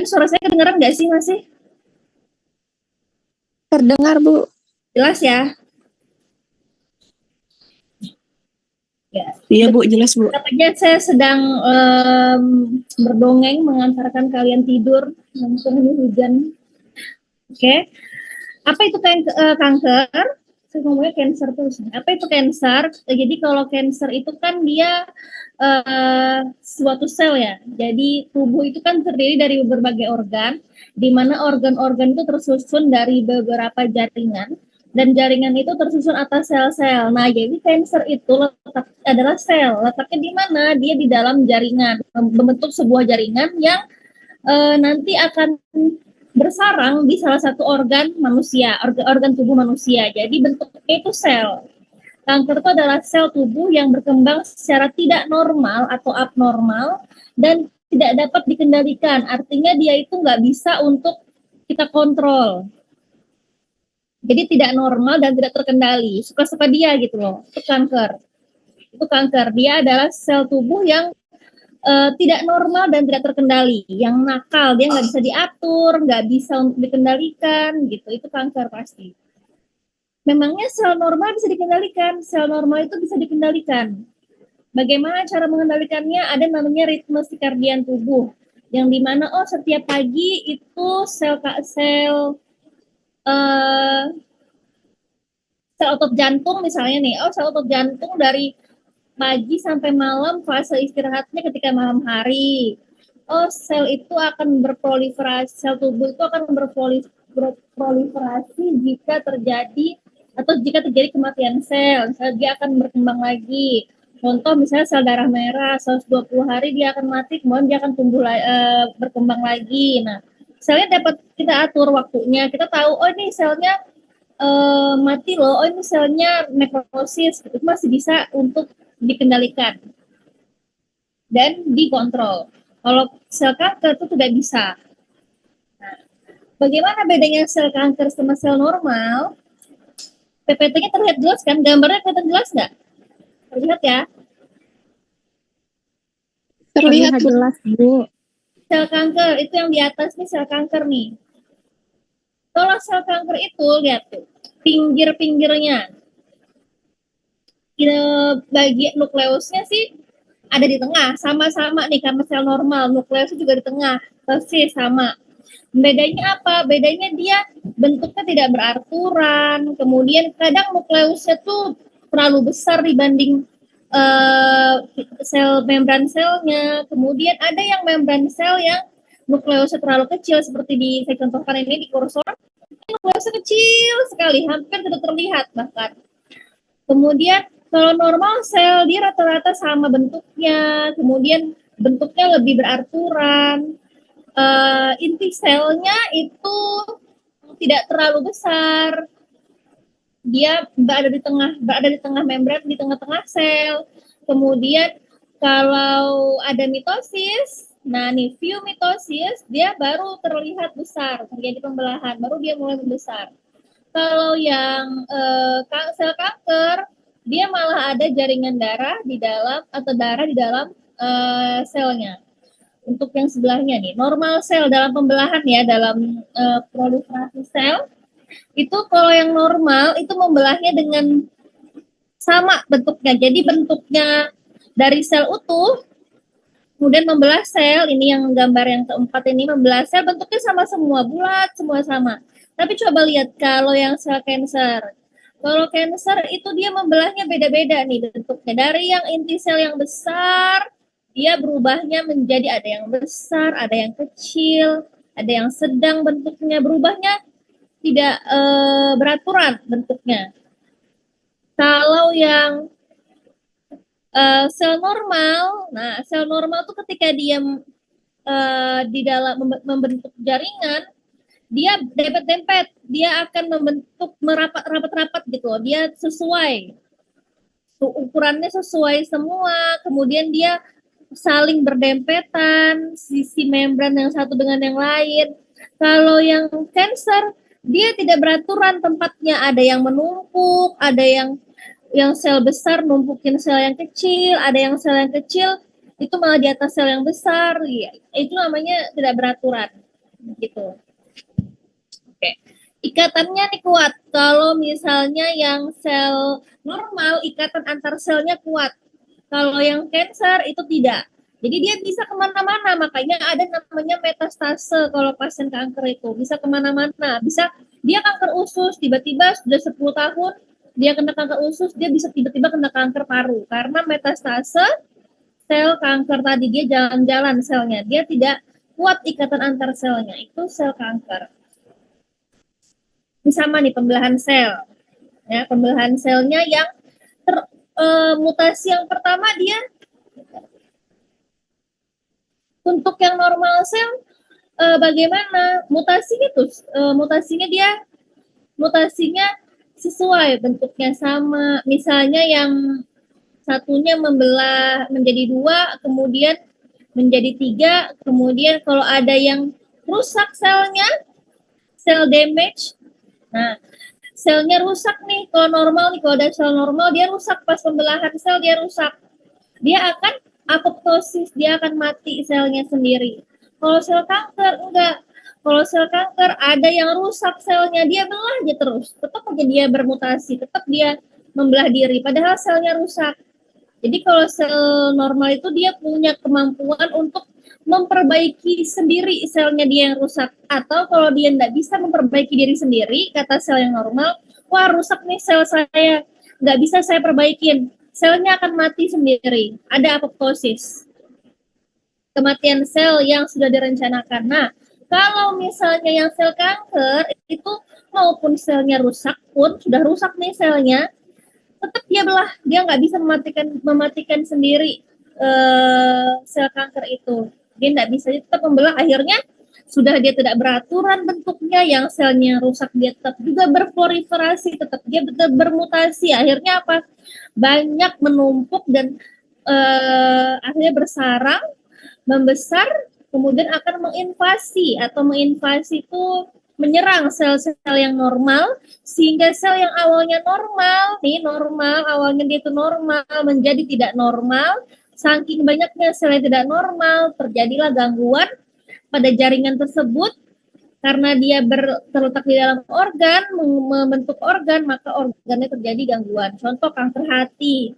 Suara saya kedengaran nggak sih masih? Terdengar, Bu. Jelas ya? Ya. Iya, Bu, jelas, Bu. Katanya saya sedang berdongeng mengantarkan kalian tidur, langsung ini hujan. Oke. Apa itu kanker? Saya ngomongnya cancer terus. Apa itu cancer? Jadi kalau cancer itu kan dia suatu sel ya. Jadi tubuh itu kan terdiri dari berbagai organ, di mana organ-organ itu tersusun dari beberapa jaringan, dan jaringan itu tersusun atas sel-sel. Nah, jadi cancer itu adalah sel. Letaknya di mana? Dia di dalam jaringan, membentuk sebuah jaringan yang nanti akan bersarang di salah satu organ manusia, organ tubuh manusia. Jadi bentuknya itu sel. Kanker itu adalah sel tubuh yang berkembang secara tidak normal atau abnormal dan tidak dapat dikendalikan. Artinya dia itu nggak bisa untuk kita kontrol. Jadi tidak normal dan tidak terkendali. Suka-suka dia gitu loh. Itu kanker. Itu kanker. Dia adalah sel tubuh yang tidak normal dan tidak terkendali, yang nakal, dia nggak bisa diatur, nggak bisa untuk dikendalikan, gitu. Itu kanker pasti. Memangnya sel normal bisa dikendalikan? Sel normal itu bisa dikendalikan. Bagaimana cara mengendalikannya? Ada namanya ritme sirkadian tubuh, yang dimana setiap pagi itu sel otot jantung misalnya nih, sel otot jantung dari pagi sampai malam fase istirahatnya ketika malam hari. Sel itu akan berproliferasi, sel tubuh itu akan berproliferasi jika terjadi kematian sel. Misalnya dia akan berkembang lagi. Contoh misalnya sel darah merah, 120 hari dia akan mati, kemudian dia akan berkembang lagi. Nah, selnya dapat kita atur waktunya. Kita tahu, ini selnya mati loh, ini selnya nekrosis, itu masih bisa untuk dikendalikan dan dikontrol. Kalau sel kanker itu tidak bisa. Nah, bagaimana bedanya sel kanker sama sel normal? PPT-nya terlihat jelas kan? Gambarnya kelihatan jelas nggak? Terlihat ya? Terlihat jelas, Bu. Sel kanker itu yang di atas nih sel kanker nih. Kalau sel kanker itu lihat tuh pinggir-pinggirnya. Bagian nukleusnya sih ada di tengah, sama-sama nih karena sel normal, nukleusnya juga di tengah, persis sama. Bedanya apa? Bedanya dia bentuknya tidak beraturan, kemudian kadang nukleusnya tuh terlalu besar dibanding sel membran selnya, kemudian ada yang membran sel yang nukleusnya terlalu kecil seperti saya contohkan ini di kursor, nukleusnya kecil sekali, hampir tidak terlihat bahkan. Kemudian kalau normal sel dia rata-rata sama bentuknya, kemudian bentuknya lebih beraturan. Inti selnya itu tidak terlalu besar. Dia berada di tengah membran, di tengah-tengah sel. Kemudian kalau ada mitosis, nah nih view mitosis dia baru terlihat besar, terjadi pembelahan, baru dia mulai membesar. Kalau yang sel kanker, dia malah ada jaringan darah di dalam atau darah di dalam selnya. Untuk yang sebelahnya nih, normal sel dalam pembelahan ya, dalam proliferasi sel, itu kalau yang normal itu membelahnya dengan sama bentuknya. Jadi bentuknya dari sel utuh, kemudian membelah sel, ini yang gambar yang keempat ini, membelah sel bentuknya sama semua, bulat semua sama. Tapi coba lihat kalau yang sel cancer. Kalau cancer itu dia membelahnya beda-beda nih bentuknya. Dari yang inti sel yang besar, dia berubahnya menjadi ada yang besar, ada yang kecil, ada yang sedang bentuknya, berubahnya tidak beraturan bentuknya. Kalau yang sel normal, nah sel normal tuh ketika dia di dalam membentuk jaringan, dia dempet-dempet, dia akan membentuk merapat-rapat gitu, dia sesuai, ukurannya sesuai semua, kemudian dia saling berdempetan, sisi membran yang satu dengan yang lain. Kalau yang cancer, dia tidak beraturan tempatnya, ada yang menumpuk, ada yang sel besar numpukin sel yang kecil, ada yang sel yang kecil itu malah di atas sel yang besar, ya, itu namanya tidak beraturan. gitu. Oke. Ikatannya nih kuat. Kalau misalnya yang sel normal, ikatan antar selnya kuat. Kalau yang cancer itu tidak. Jadi dia bisa kemana-mana, makanya ada namanya metastase kalau pasien kanker itu. Bisa kemana-mana, bisa dia kanker usus, tiba-tiba sudah 10 tahun, dia kena kanker usus, dia bisa tiba-tiba kena kanker paru. Karena metastase sel kanker tadi, dia jalan-jalan selnya, dia tidak kuat ikatan antar selnya, itu sel kanker. Ini sama nih pembelahan sel. Ya, pembelahan selnya yang mutasi yang pertama dia untuk yang normal sel bagaimana mutasinya tuh mutasinya sesuai bentuknya sama, misalnya yang satunya membelah menjadi 2, kemudian menjadi 3, kemudian kalau ada yang rusak selnya, sel damage, nah selnya rusak nih, kalau normal nih, kalau ada sel normal dia rusak pas pembelahan sel, dia rusak, dia akan apoptosis, dia akan mati selnya sendiri. Kalau sel kanker enggak, kalau sel kanker ada yang rusak selnya, dia belah aja terus, tetap aja dia bermutasi, tetap dia membelah diri, padahal selnya rusak. Jadi kalau sel normal itu dia punya kemampuan untuk memperbaiki sendiri selnya dia yang rusak. Atau kalau dia tidak bisa memperbaiki diri sendiri, kata sel yang normal, wah rusak nih sel saya, nggak bisa saya perbaikin. Selnya akan mati sendiri. Ada apoptosis. Kematian sel yang sudah direncanakan. Nah, kalau misalnya yang sel kanker, itu maupun selnya rusak pun, sudah rusak nih selnya, tetap dia belah, dia nggak bisa mematikan sendiri sel kanker itu, dia nggak bisa, dia tetap membelah, akhirnya sudah dia tidak beraturan bentuknya, yang selnya rusak dia tetap juga berproliferasi, tetap dia tetap bermutasi, akhirnya apa, banyak menumpuk dan akhirnya bersarang, membesar, kemudian akan menginvasi itu menyerang sel-sel yang normal, sehingga sel yang awalnya normal, awalnya dia itu normal, menjadi tidak normal, saking banyaknya sel yang tidak normal, terjadilah gangguan pada jaringan tersebut, karena dia terletak di dalam organ, membentuk organ, maka organnya terjadi gangguan. Contoh kanker hati.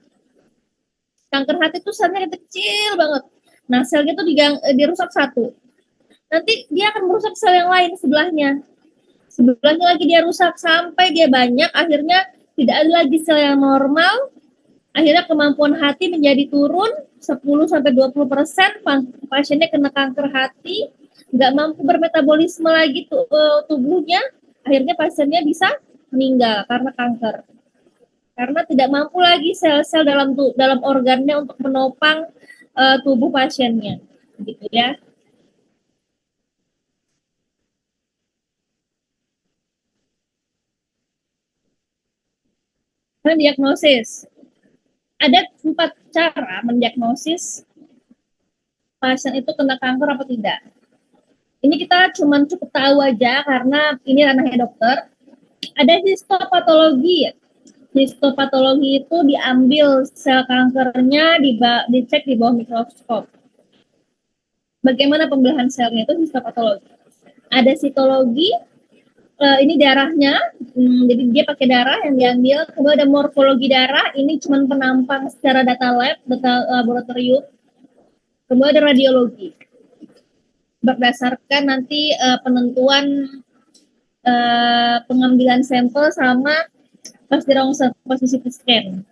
Kanker hati itu selnya kecil banget. Nah, selnya itu dirusak satu. Nanti dia akan merusak sel yang lain sebelahnya lagi dia rusak sampai dia banyak, akhirnya tidak ada lagi sel yang normal, akhirnya kemampuan hati menjadi turun 10-20%, pasiennya kena kanker hati, nggak mampu bermetabolisme lagi tubuhnya, akhirnya pasiennya bisa meninggal karena kanker, karena tidak mampu lagi sel-sel dalam organnya untuk menopang tubuh pasiennya, gitu ya. Diagnosis. Ada 4 cara mendiagnosis pasien itu kena kanker apa tidak. Ini kita cuma cukup tahu aja karena ini ranahnya dokter. Ada histopatologi. Histopatologi itu diambil sel kankernya, dicek di bawah mikroskop. Bagaimana pembelahan selnya itu histopatologi. Ada sitologi, ini darahnya, jadi dia pakai darah yang diambil. Kemudian ada morfologi darah, ini cuma penampang secara data laboratorium. Kemudian ada radiologi, berdasarkan nanti penentuan pengambilan sampel sama pas di CT scan.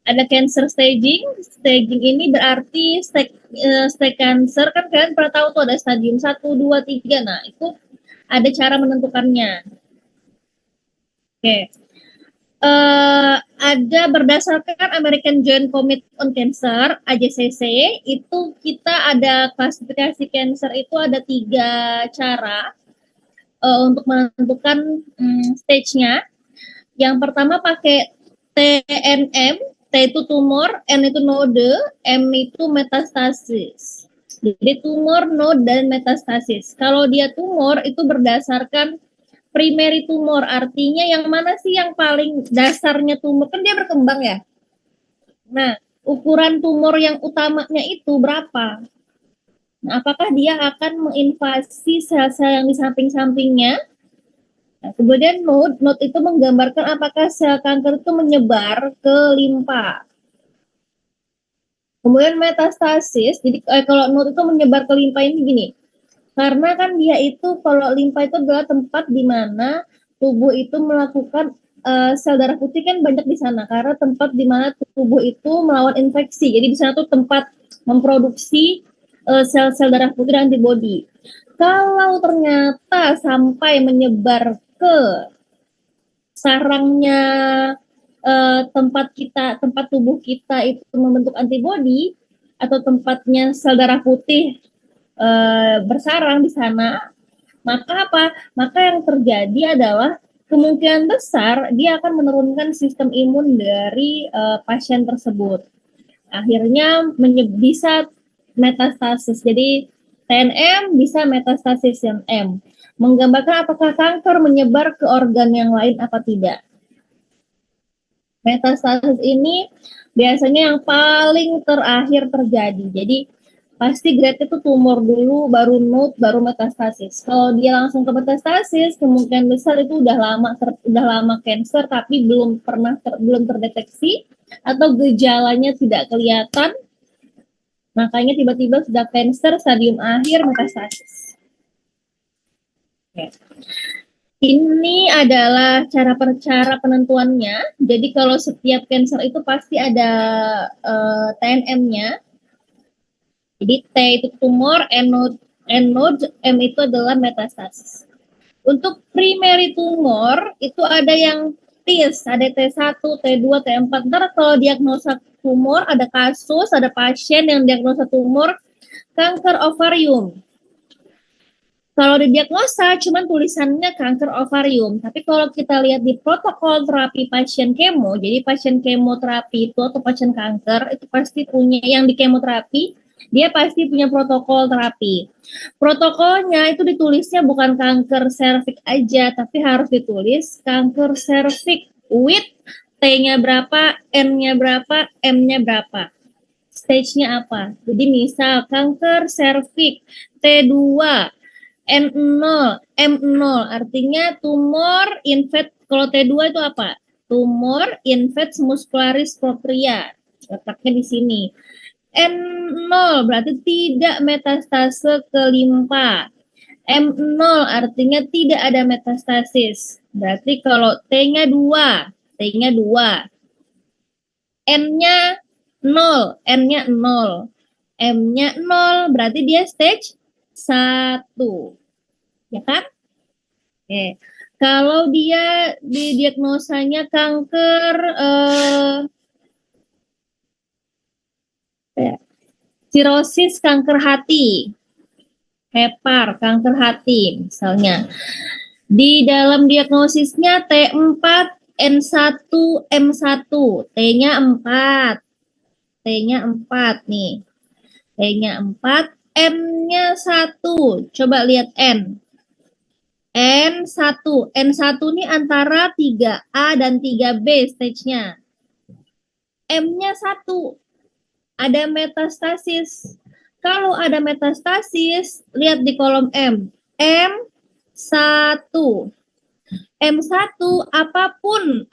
Ada cancer staging. Staging ini berarti stage cancer, kan kalian pernah tahu tuh ada stadium 1, 2, 3. Nah, itu ada cara menentukannya. Oke. Ada berdasarkan American Joint Committee on Cancer, AJCC, itu kita ada klasifikasi cancer itu ada 3 cara untuk menentukan stage-nya. Yang pertama pakai TNM, T itu tumor, N itu node, M itu metastasis. Jadi tumor, node, dan metastasis. Kalau dia tumor itu berdasarkan primary tumor, artinya yang mana sih yang paling dasarnya tumor, kan dia berkembang ya. Nah, ukuran tumor yang utamanya itu berapa? Nah, apakah dia akan menginvasi sel-sel yang di samping-sampingnya? Nah, kemudian node itu menggambarkan apakah sel kanker itu menyebar ke limpa. Kemudian metastasis, jadi kalau node itu menyebar ke limpa ini gini, karena kan dia itu kalau limpa itu adalah tempat di mana tubuh itu melakukan sel darah putih kan banyak di sana karena tempat di mana tubuh itu melawan infeksi. Jadi di sana tuh tempat memproduksi sel-sel darah putih dan antibodi. Kalau ternyata sampai menyebar ke sarangnya tempat tubuh kita itu membentuk antibodi atau tempatnya sel darah putih bersarang di sana, maka apa? Maka yang terjadi adalah kemungkinan besar dia akan menurunkan sistem imun dari pasien tersebut. Akhirnya bisa metastasis. Jadi TNM bisa metastasis yang M. Menggambarkan apakah kanker menyebar ke organ yang lain apa tidak. Metastasis ini biasanya yang paling terakhir terjadi. Jadi pasti grade itu tumor dulu, baru node, baru metastasis. Kalau dia langsung ke metastasis, kemungkinan besar itu udah lama cancer tapi belum terdeteksi atau gejalanya tidak kelihatan. Makanya tiba-tiba sudah cancer stadium akhir metastasis. Oke. Ini adalah cara penentuannya. Jadi kalau setiap cancer itu pasti ada TNM-nya. Jadi T itu tumor, node, M itu adalah metastasis. Untuk primary tumor itu ada yang TIS, ada T1, T2, T4. Ntar kalau diagnosa tumor, ada kasus, ada pasien yang diagnosa tumor kanker ovarium. Kalau didiagnosa cuman tulisannya kanker ovarium, tapi kalau kita lihat di protokol terapi pasien kemo, jadi pasien kemoterapi itu atau pasien kanker itu pasti punya yang di kemoterapi, dia pasti punya protokol terapi. Protokolnya itu ditulisnya bukan kanker serviks aja, tapi harus ditulis kanker serviks with T-nya berapa, N-nya berapa, M-nya berapa. Stage-nya apa? Jadi misal kanker serviks T2 N0, M0 artinya tumor infect. Kalau T2 itu apa? Tumor infect muscularis propria. Letaknya di sini. N0 berarti tidak metastase ke limpa. M0 artinya tidak ada metastasis. Berarti kalau T-nya 2, T-nya 2. N-nya 0, N-nya 0. M-nya 0 berarti dia stage 1. Ya kan? Oke. Kalau dia didiagnosanya kanker sirosis kanker hati, hepar kanker hati misalnya. Di dalam diagnosisnya T4, N1, M1, T-nya 4. T-nya 4 nih. T-nya 4, M-nya 1. Coba lihat N. N1. N1 ini antara 3A dan 3B stage-nya. M-nya 1. Ada metastasis. Kalau ada metastasis, lihat di kolom M. M1. M1 apapun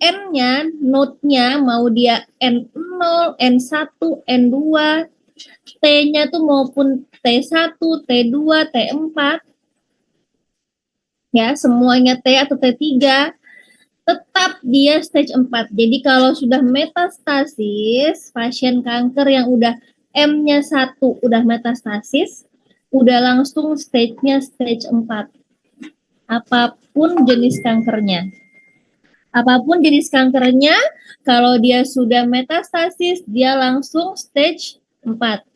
N-nya, node-nya mau dia N0, N1, N2, T-nya tuh maupun T1, T2, T4, ya semuanya T atau T3 tetap dia stage 4. Jadi kalau sudah metastasis, pasien kanker yang udah M-nya 1 udah metastasis, udah langsung stage-nya stage 4. Apapun jenis kankernya. Apapun jenis kankernya, kalau dia sudah metastasis, dia langsung stage 4.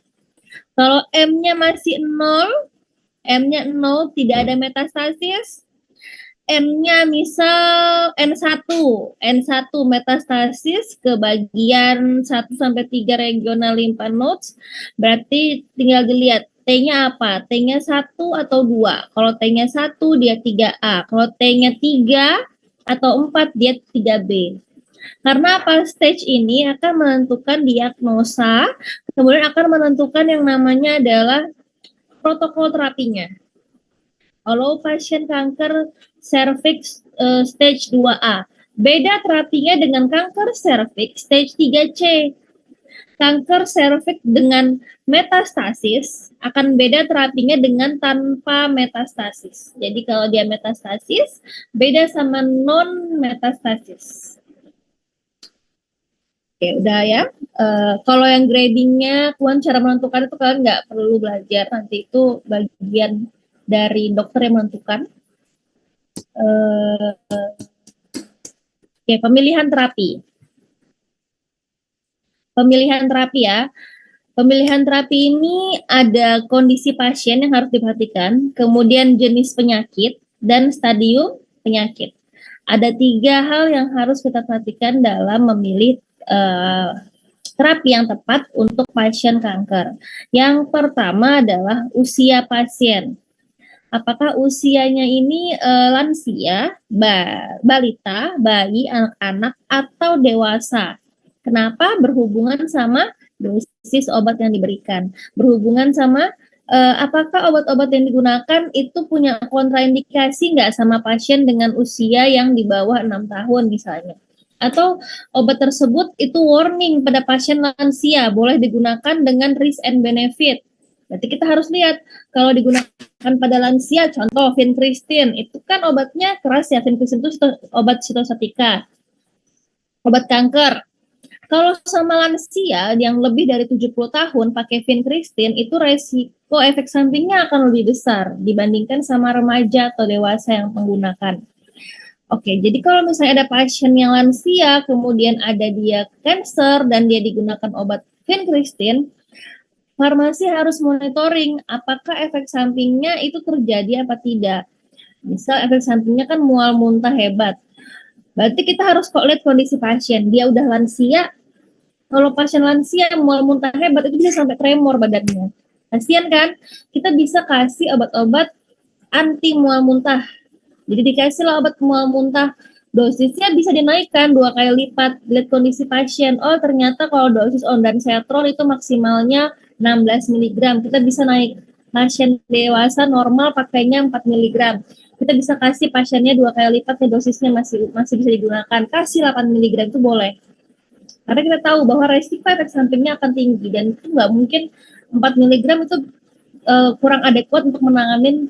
Kalau M-nya masih 0, M-nya 0 tidak ada metastasis, N-nya misal N1 metastasis ke bagian 1 sampai 3 regional lymph nodes, berarti tinggal dilihat T-nya apa? T-nya 1 atau 2. Kalau T-nya 1 dia 3A, kalau T-nya 3 atau 4 dia 3B. Karena apa? Stage ini akan menentukan diagnosa, kemudian akan menentukan yang namanya adalah protokol terapinya. Kalau pasien kanker serviks stage 2A, beda terapinya dengan kanker serviks stage 3C. Kanker serviks dengan metastasis akan beda terapinya dengan tanpa metastasis. Jadi kalau dia metastasis, beda sama non metastasis. Oke, udah ya. Kalau yang gradingnya, Tuan cara menentukan itu kalian nggak perlu belajar. Nanti itu bagian dari dokter yang menentukan. Oke, pemilihan terapi. Pemilihan terapi ya. Pemilihan terapi ini ada kondisi pasien yang harus diperhatikan, kemudian jenis penyakit, dan stadium penyakit. Ada 3 hal yang harus kita perhatikan dalam memilih terapi yang tepat untuk pasien kanker. Yang pertama adalah usia pasien. Apakah usianya ini lansia, balita, bayi, anak-anak, atau dewasa? Kenapa? Berhubungan sama dosis obat yang diberikan. Berhubungan sama apakah obat-obat yang digunakan itu punya kontraindikasi nggak sama pasien dengan usia yang di bawah 6 tahun misalnya. Atau obat tersebut itu warning pada pasien lansia, boleh digunakan dengan risk and benefit. Berarti kita harus lihat, kalau digunakan pada lansia, contoh vincristine, itu kan obatnya keras ya, vincristine itu obat sitostatika, obat kanker. Kalau sama lansia yang lebih dari 70 tahun pakai vincristine, itu resiko efek sampingnya akan lebih besar dibandingkan sama remaja atau dewasa yang menggunakan. Oke, jadi kalau misalnya ada pasien yang lansia, kemudian ada dia cancer dan dia digunakan obat vincristine, farmasi harus monitoring apakah efek sampingnya itu terjadi apa tidak. Misal efek sampingnya kan mual muntah hebat. Berarti kita harus lihat kondisi pasien. Dia udah lansia, kalau pasien lansia mual muntah hebat itu bisa sampai tremor badannya. Kasian kan? Kita bisa kasih obat-obat anti mual muntah. Jadi dikasihlah obat mual muntah, dosisnya bisa dinaikkan 2 kali lipat. Lihat kondisi pasien. Oh ternyata kalau dosis ondansetron itu maksimalnya 16 mg. Kita bisa naik. Pasien dewasa normal pakainya 4 mg. Kita bisa kasih pasiennya 2 kali lipat, dosisnya masih bisa digunakan. Kasih 8 mg itu boleh. Karena kita tahu bahwa resiko efek sampingnya akan tinggi dan itu nggak mungkin 4 mg itu kurang adekuat untuk menangani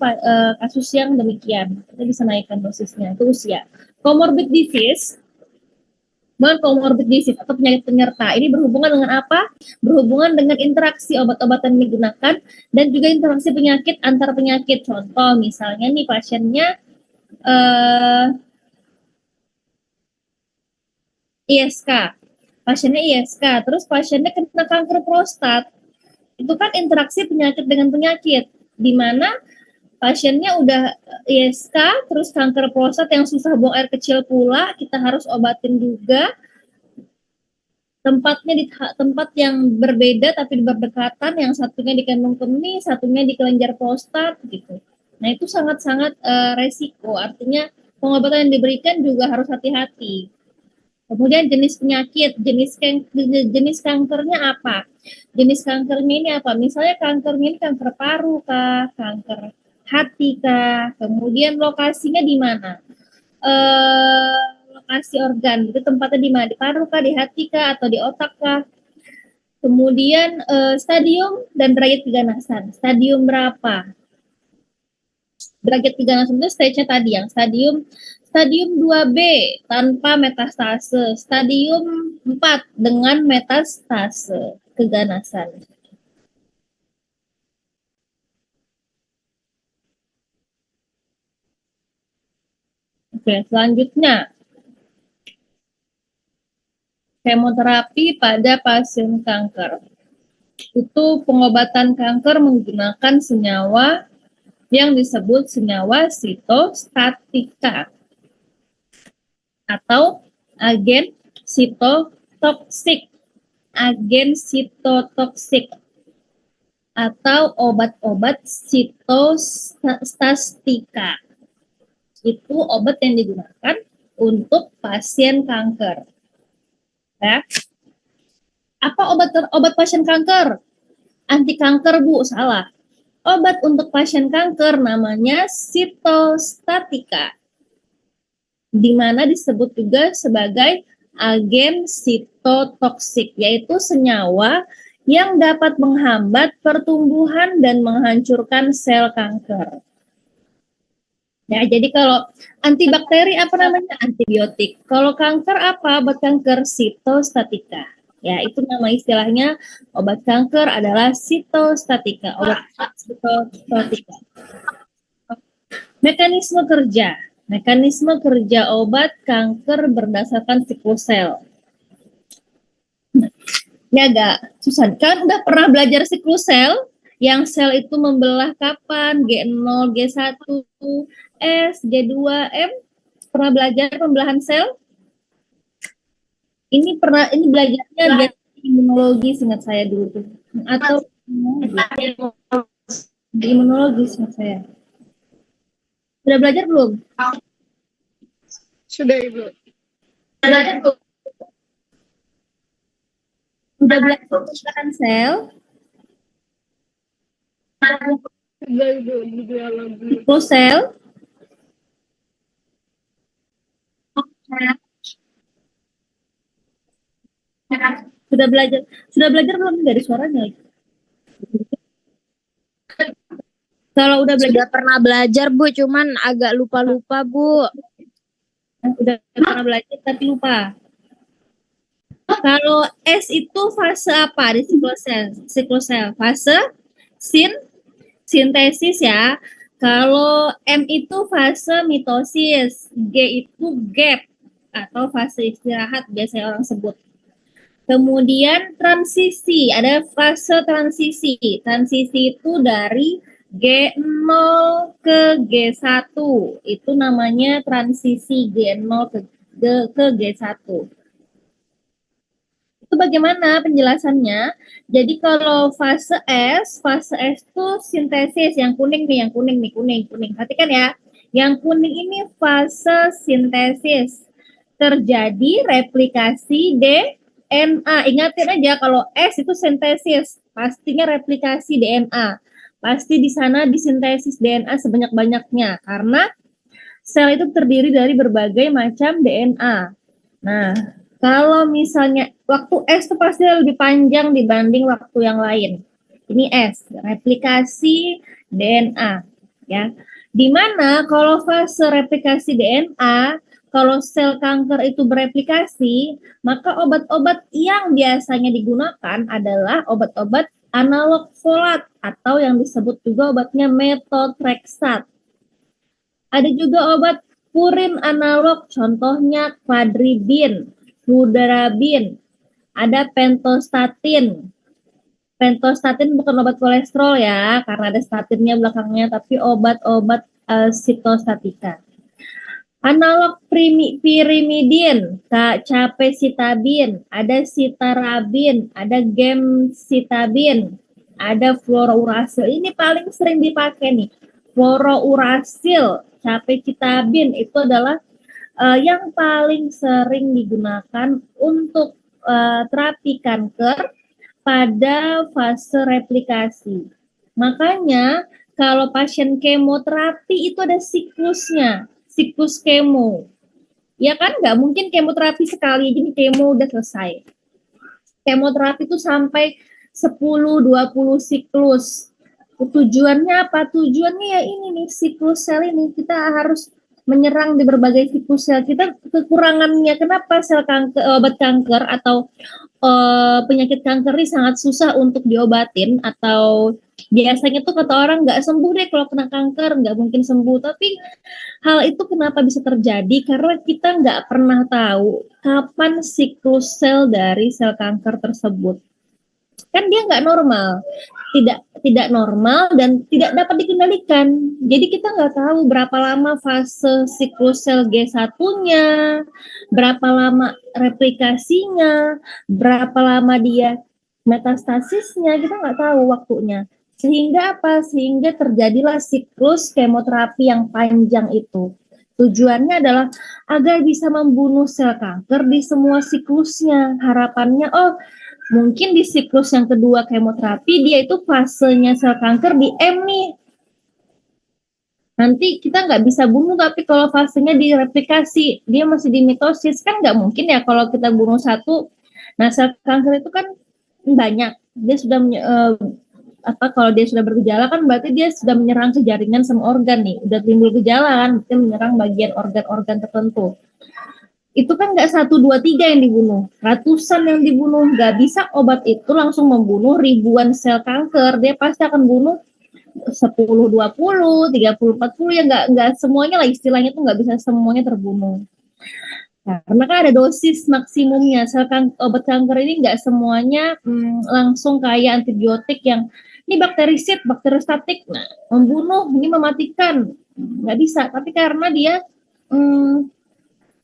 kasus yang demikian. Kita bisa naikkan dosisnya, itu usia. Comorbid disease, comorbid disease atau penyakit penyerta, ini berhubungan dengan apa? Berhubungan dengan interaksi obat-obatan yang digunakan dan juga interaksi penyakit antar penyakit. Contoh misalnya nih pasiennya ISK, pasiennya ISK, terus pasiennya kena kanker prostat. Itu kan interaksi penyakit dengan penyakit, di mana pasiennya udah ISK, terus kanker prostat yang susah buang air kecil pula, kita harus obatin juga. Tempatnya di tempat yang berbeda tapi berdekatan, yang satunya di kandung kemih, satunya di kelenjar prostat gitu. Nah itu sangat-sangat resiko, artinya pengobatan yang diberikan juga harus hati-hati. Kemudian jenis penyakit, jenis kankernya apa? Jenis kankernya ini apa? Misalnya kankernya ini kanker paru kah, kanker hati kah, kemudian lokasinya di mana? Lokasi organ, itu tempatnya di mana? Di paru kah, di hati kah, atau di otak kah? Kemudian stadium dan derajat keganasan. Stadium berapa? Derajat keganasan itu stage-nya tadi yang Stadium 2B tanpa metastase, stadium 4 dengan metastase keganasan. Oke, selanjutnya kemoterapi pada pasien kanker. Itu pengobatan kanker menggunakan senyawa yang disebut senyawa sitostatika atau agen sitotoksik, atau obat-obat sitostastika. Itu obat yang digunakan untuk pasien kanker. Ya. Apa obat pasien kanker? Anti kanker, Bu, salah. Obat untuk pasien kanker namanya sitostatika, di mana disebut juga sebagai agen sitotoksik, yaitu senyawa yang dapat menghambat pertumbuhan dan menghancurkan sel kanker. Ya, jadi kalau antibakteri apa namanya? Antibiotik. Kalau kanker apa? Obat kanker sitostatika. Ya, itu nama istilahnya obat kanker adalah sitostatika. Obat sitostatika. Mekanisme kerja. Mekanisme kerja obat kanker berdasarkan siklus sel. Ini agak susah. Kalian udah pernah belajar siklus sel? Yang sel itu membelah kapan? G0, G1, S, G2, M? Pernah belajar pembelahan sel? Ini belajarnya di imunologi, seingat saya dulu tuh. Atau di imunologi, seingat saya. Sudah belajar belum? Sudah, Ibu. Sudah belajar belum? Sudah belajar pembelahan sel? Sudah, Ibu. Di biologi. Siklus sel? Sudah belajar belum dari suaranya? Kalau udah belajar, Sudah pernah belajar, Bu, cuman agak lupa-lupa, Bu. udah pernah belajar tapi lupa. Kalau S itu fase apa di siklus sel? Siklus sel fase sintesis ya. Kalau M itu fase mitosis, G itu gap atau fase istirahat biasanya orang sebut. Kemudian transisi, ada fase transisi. Transisi itu dari G0 ke G1. Itu namanya transisi G0 ke G1. Itu bagaimana penjelasannya? Jadi kalau fase S itu sintesis, yang kuning nih, kuning. Perhatikan ya. Yang kuning ini fase sintesis. Terjadi replikasi DNA. Ingatin aja kalau S itu sintesis, pastinya replikasi DNA. Pasti di sana disintesis DNA sebanyak-banyaknya karena sel itu terdiri dari berbagai macam DNA. Nah, kalau misalnya waktu S itu pasti lebih panjang dibanding waktu yang lain. Ini S, replikasi DNA, ya. Dimana kalau fase replikasi DNA, kalau sel kanker itu bereplikasi, maka obat-obat yang biasanya digunakan adalah obat-obat analog folat atau yang disebut juga obatnya methotrexate. Ada juga obat purin analog, contohnya quadribin, fludarabin, ada pentostatin. Pentostatin bukan obat kolesterol ya, karena ada statinnya belakangnya, tapi obat-obat sitostatika. Analog pirimidin, capecitabin, ada citarabin, ada gemcitabin, ada fluorouracil. Ini paling sering dipakai nih. Fluorouracil, capecitabin itu adalah yang paling sering digunakan untuk terapi kanker pada fase replikasi. Makanya kalau pasien kemoterapi itu ada siklusnya, siklus kemo. Ya kan nggak mungkin kemoterapi sekali jadi kemo udah selesai. Kemoterapi itu sampai 10-20 siklus. Tujuannya apa? Tujuannya ya ini nih, siklus sel ini kita harus menyerang di berbagai siklus sel. Kita kekurangannya kenapa sel kanker, obat kanker atau penyakit kanker ini sangat susah untuk diobatin, atau biasanya tuh kata orang nggak sembuh deh kalau kena kanker, nggak mungkin sembuh. Tapi hal itu kenapa bisa terjadi? Karena kita nggak pernah tahu kapan siklus sel dari sel kanker tersebut. Kan dia nggak normal, tidak normal dan tidak dapat dikendalikan. Jadi kita nggak tahu berapa lama fase siklus sel G1-nya, berapa lama replikasinya, berapa lama dia metastasisnya, kita nggak tahu waktunya. Sehingga apa? Sehingga terjadilah siklus kemoterapi yang panjang itu. Tujuannya adalah agar bisa membunuh sel kanker di semua siklusnya. Harapannya, oh mungkin di siklus yang kedua kemoterapi dia itu fasenya sel kanker di M nih. Nanti kita nggak bisa bunuh, tapi kalau fasenya direplikasi, dia masih di mitosis, kan nggak mungkin ya kalau kita bunuh satu. Nah, sel kanker itu kan banyak. Dia sudah kalau dia sudah bergejala kan berarti dia sudah menyerang ke jaringan semua organ nih. Udah timbul gejala kan, dia menyerang bagian organ-organ tertentu. Itu kan nggak 1, 2, 3 yang dibunuh, ratusan yang dibunuh. Nggak bisa obat itu langsung membunuh ribuan sel kanker. Dia pasti akan bunuh 10, 20, 30, 40 ya nggak semuanya lah, istilahnya tuh nggak bisa semuanya terbunuh. Karena kan ada dosis maksimumnya. Obat kanker ini nggak semuanya langsung kayak antibiotik yang ini bakterisid, bakteriostatik, nah membunuh, ini mematikan, nggak bisa. Tapi karena dia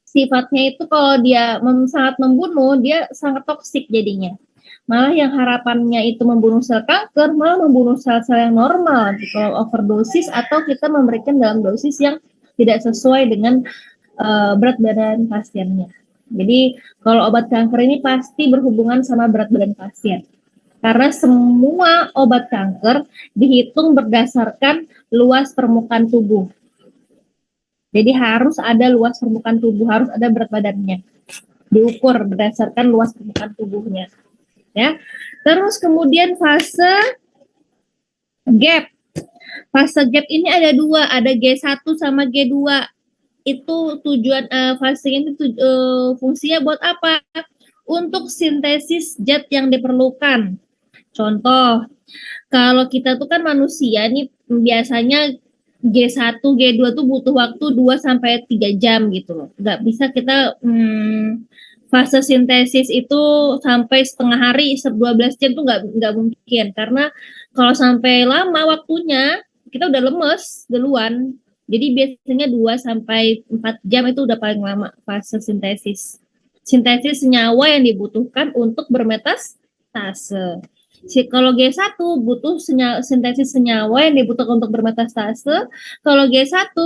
sifatnya itu kalau dia sangat membunuh, dia sangat toksik jadinya. Malah yang harapannya itu membunuh sel kanker, malah membunuh sel-sel yang normal. Kalau overdosis atau kita memberikan dalam dosis yang tidak sesuai dengan berat badan pasiennya. Jadi kalau obat kanker ini pasti berhubungan sama berat badan pasien. Karena semua obat kanker dihitung berdasarkan luas permukaan tubuh. Jadi harus ada luas permukaan tubuh, harus ada berat badannya. Diukur berdasarkan luas permukaan tubuhnya. Ya. Terus kemudian fase gap. Fase gap ini ada 2, ada G1 sama G2. Itu tujuan fase ini fungsinya buat apa? Untuk sintesis zat yang diperlukan. Contoh, kalau kita tuh kan manusia nih biasanya G1, G2 tuh butuh waktu 2 sampai 3 jam gitu loh. Nggak bisa kita fase sintesis itu sampai setengah hari, 12 jam tuh nggak mungkin. Karena kalau sampai lama waktunya, kita udah lemes duluan. Jadi biasanya 2 sampai 4 jam itu udah paling lama fase sintesis. Sintesis senyawa yang dibutuhkan untuk bermetastase. Kalau G1 butuh sintesis senyawa yang dibutuhkan untuk bermetastase. Kalau G1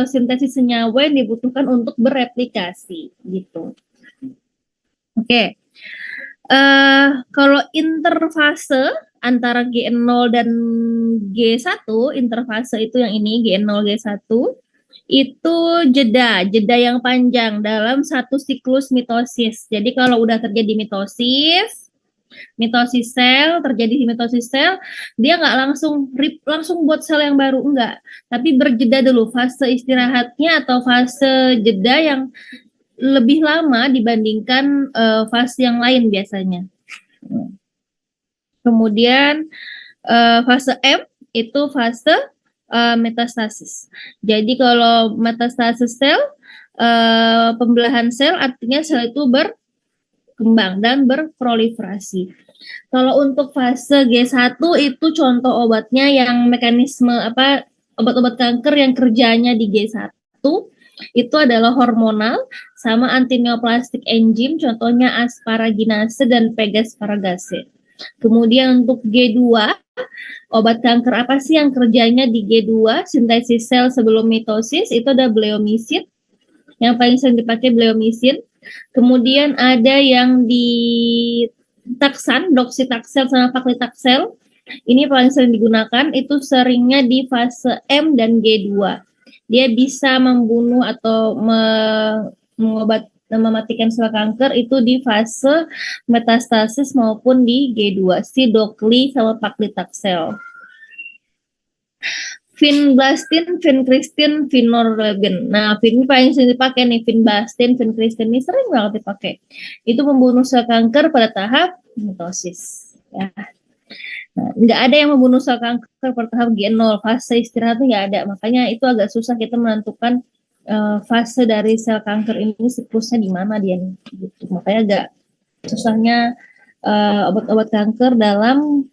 sintesis senyawa yang dibutuhkan untuk bereplikasi gitu. Oke. Kalau interfase antara G0 dan G1, interfase itu yang ini G0 G1 itu jeda yang panjang dalam satu siklus mitosis. Jadi kalau udah terjadi mitosis sel, dia nggak langsung buat sel yang baru, enggak. Tapi berjeda dulu, fase istirahatnya atau fase jeda yang lebih lama dibandingkan fase yang lain biasanya. Kemudian fase M itu fase metastasis. Jadi kalau metastasis sel, pembelahan sel artinya sel itu berkembang dan berproliferasi. Kalau untuk fase G1 itu contoh obatnya yang mekanisme obat-obat kanker yang kerjanya di G1 itu adalah hormonal sama antineoplastic enzim, contohnya asparaginase dan pegasparagase. Kemudian untuk G2, obat kanker apa sih yang kerjanya di G2, sintesis sel sebelum mitosis, itu ada bleomycin, yang paling sering dipakai bleomycin. Kemudian ada yang di taksan, doxytaxel sama paclitaxel, ini paling sering digunakan, itu seringnya di fase M dan G2. Dia bisa membunuh atau mematikan sel kanker itu di fase metastasis maupun di G2, Sidocli sama paclitaxel. Vinblastin, vincristin, vinorelbin. Nah, ini paling sering dipakai nih, vinblastin, vincristin ini sering banget dipakai. Itu membunuh sel kanker pada tahap mitosis. Ya. Nah, nggak ada yang membunuh sel kanker pada tahap G0, fase istirahatnya nggak ada. Makanya itu agak susah kita menentukan fase dari sel kanker ini siklusnya di mana dia nih. Gitu. Makanya agak susahnya obat-obat kanker dalam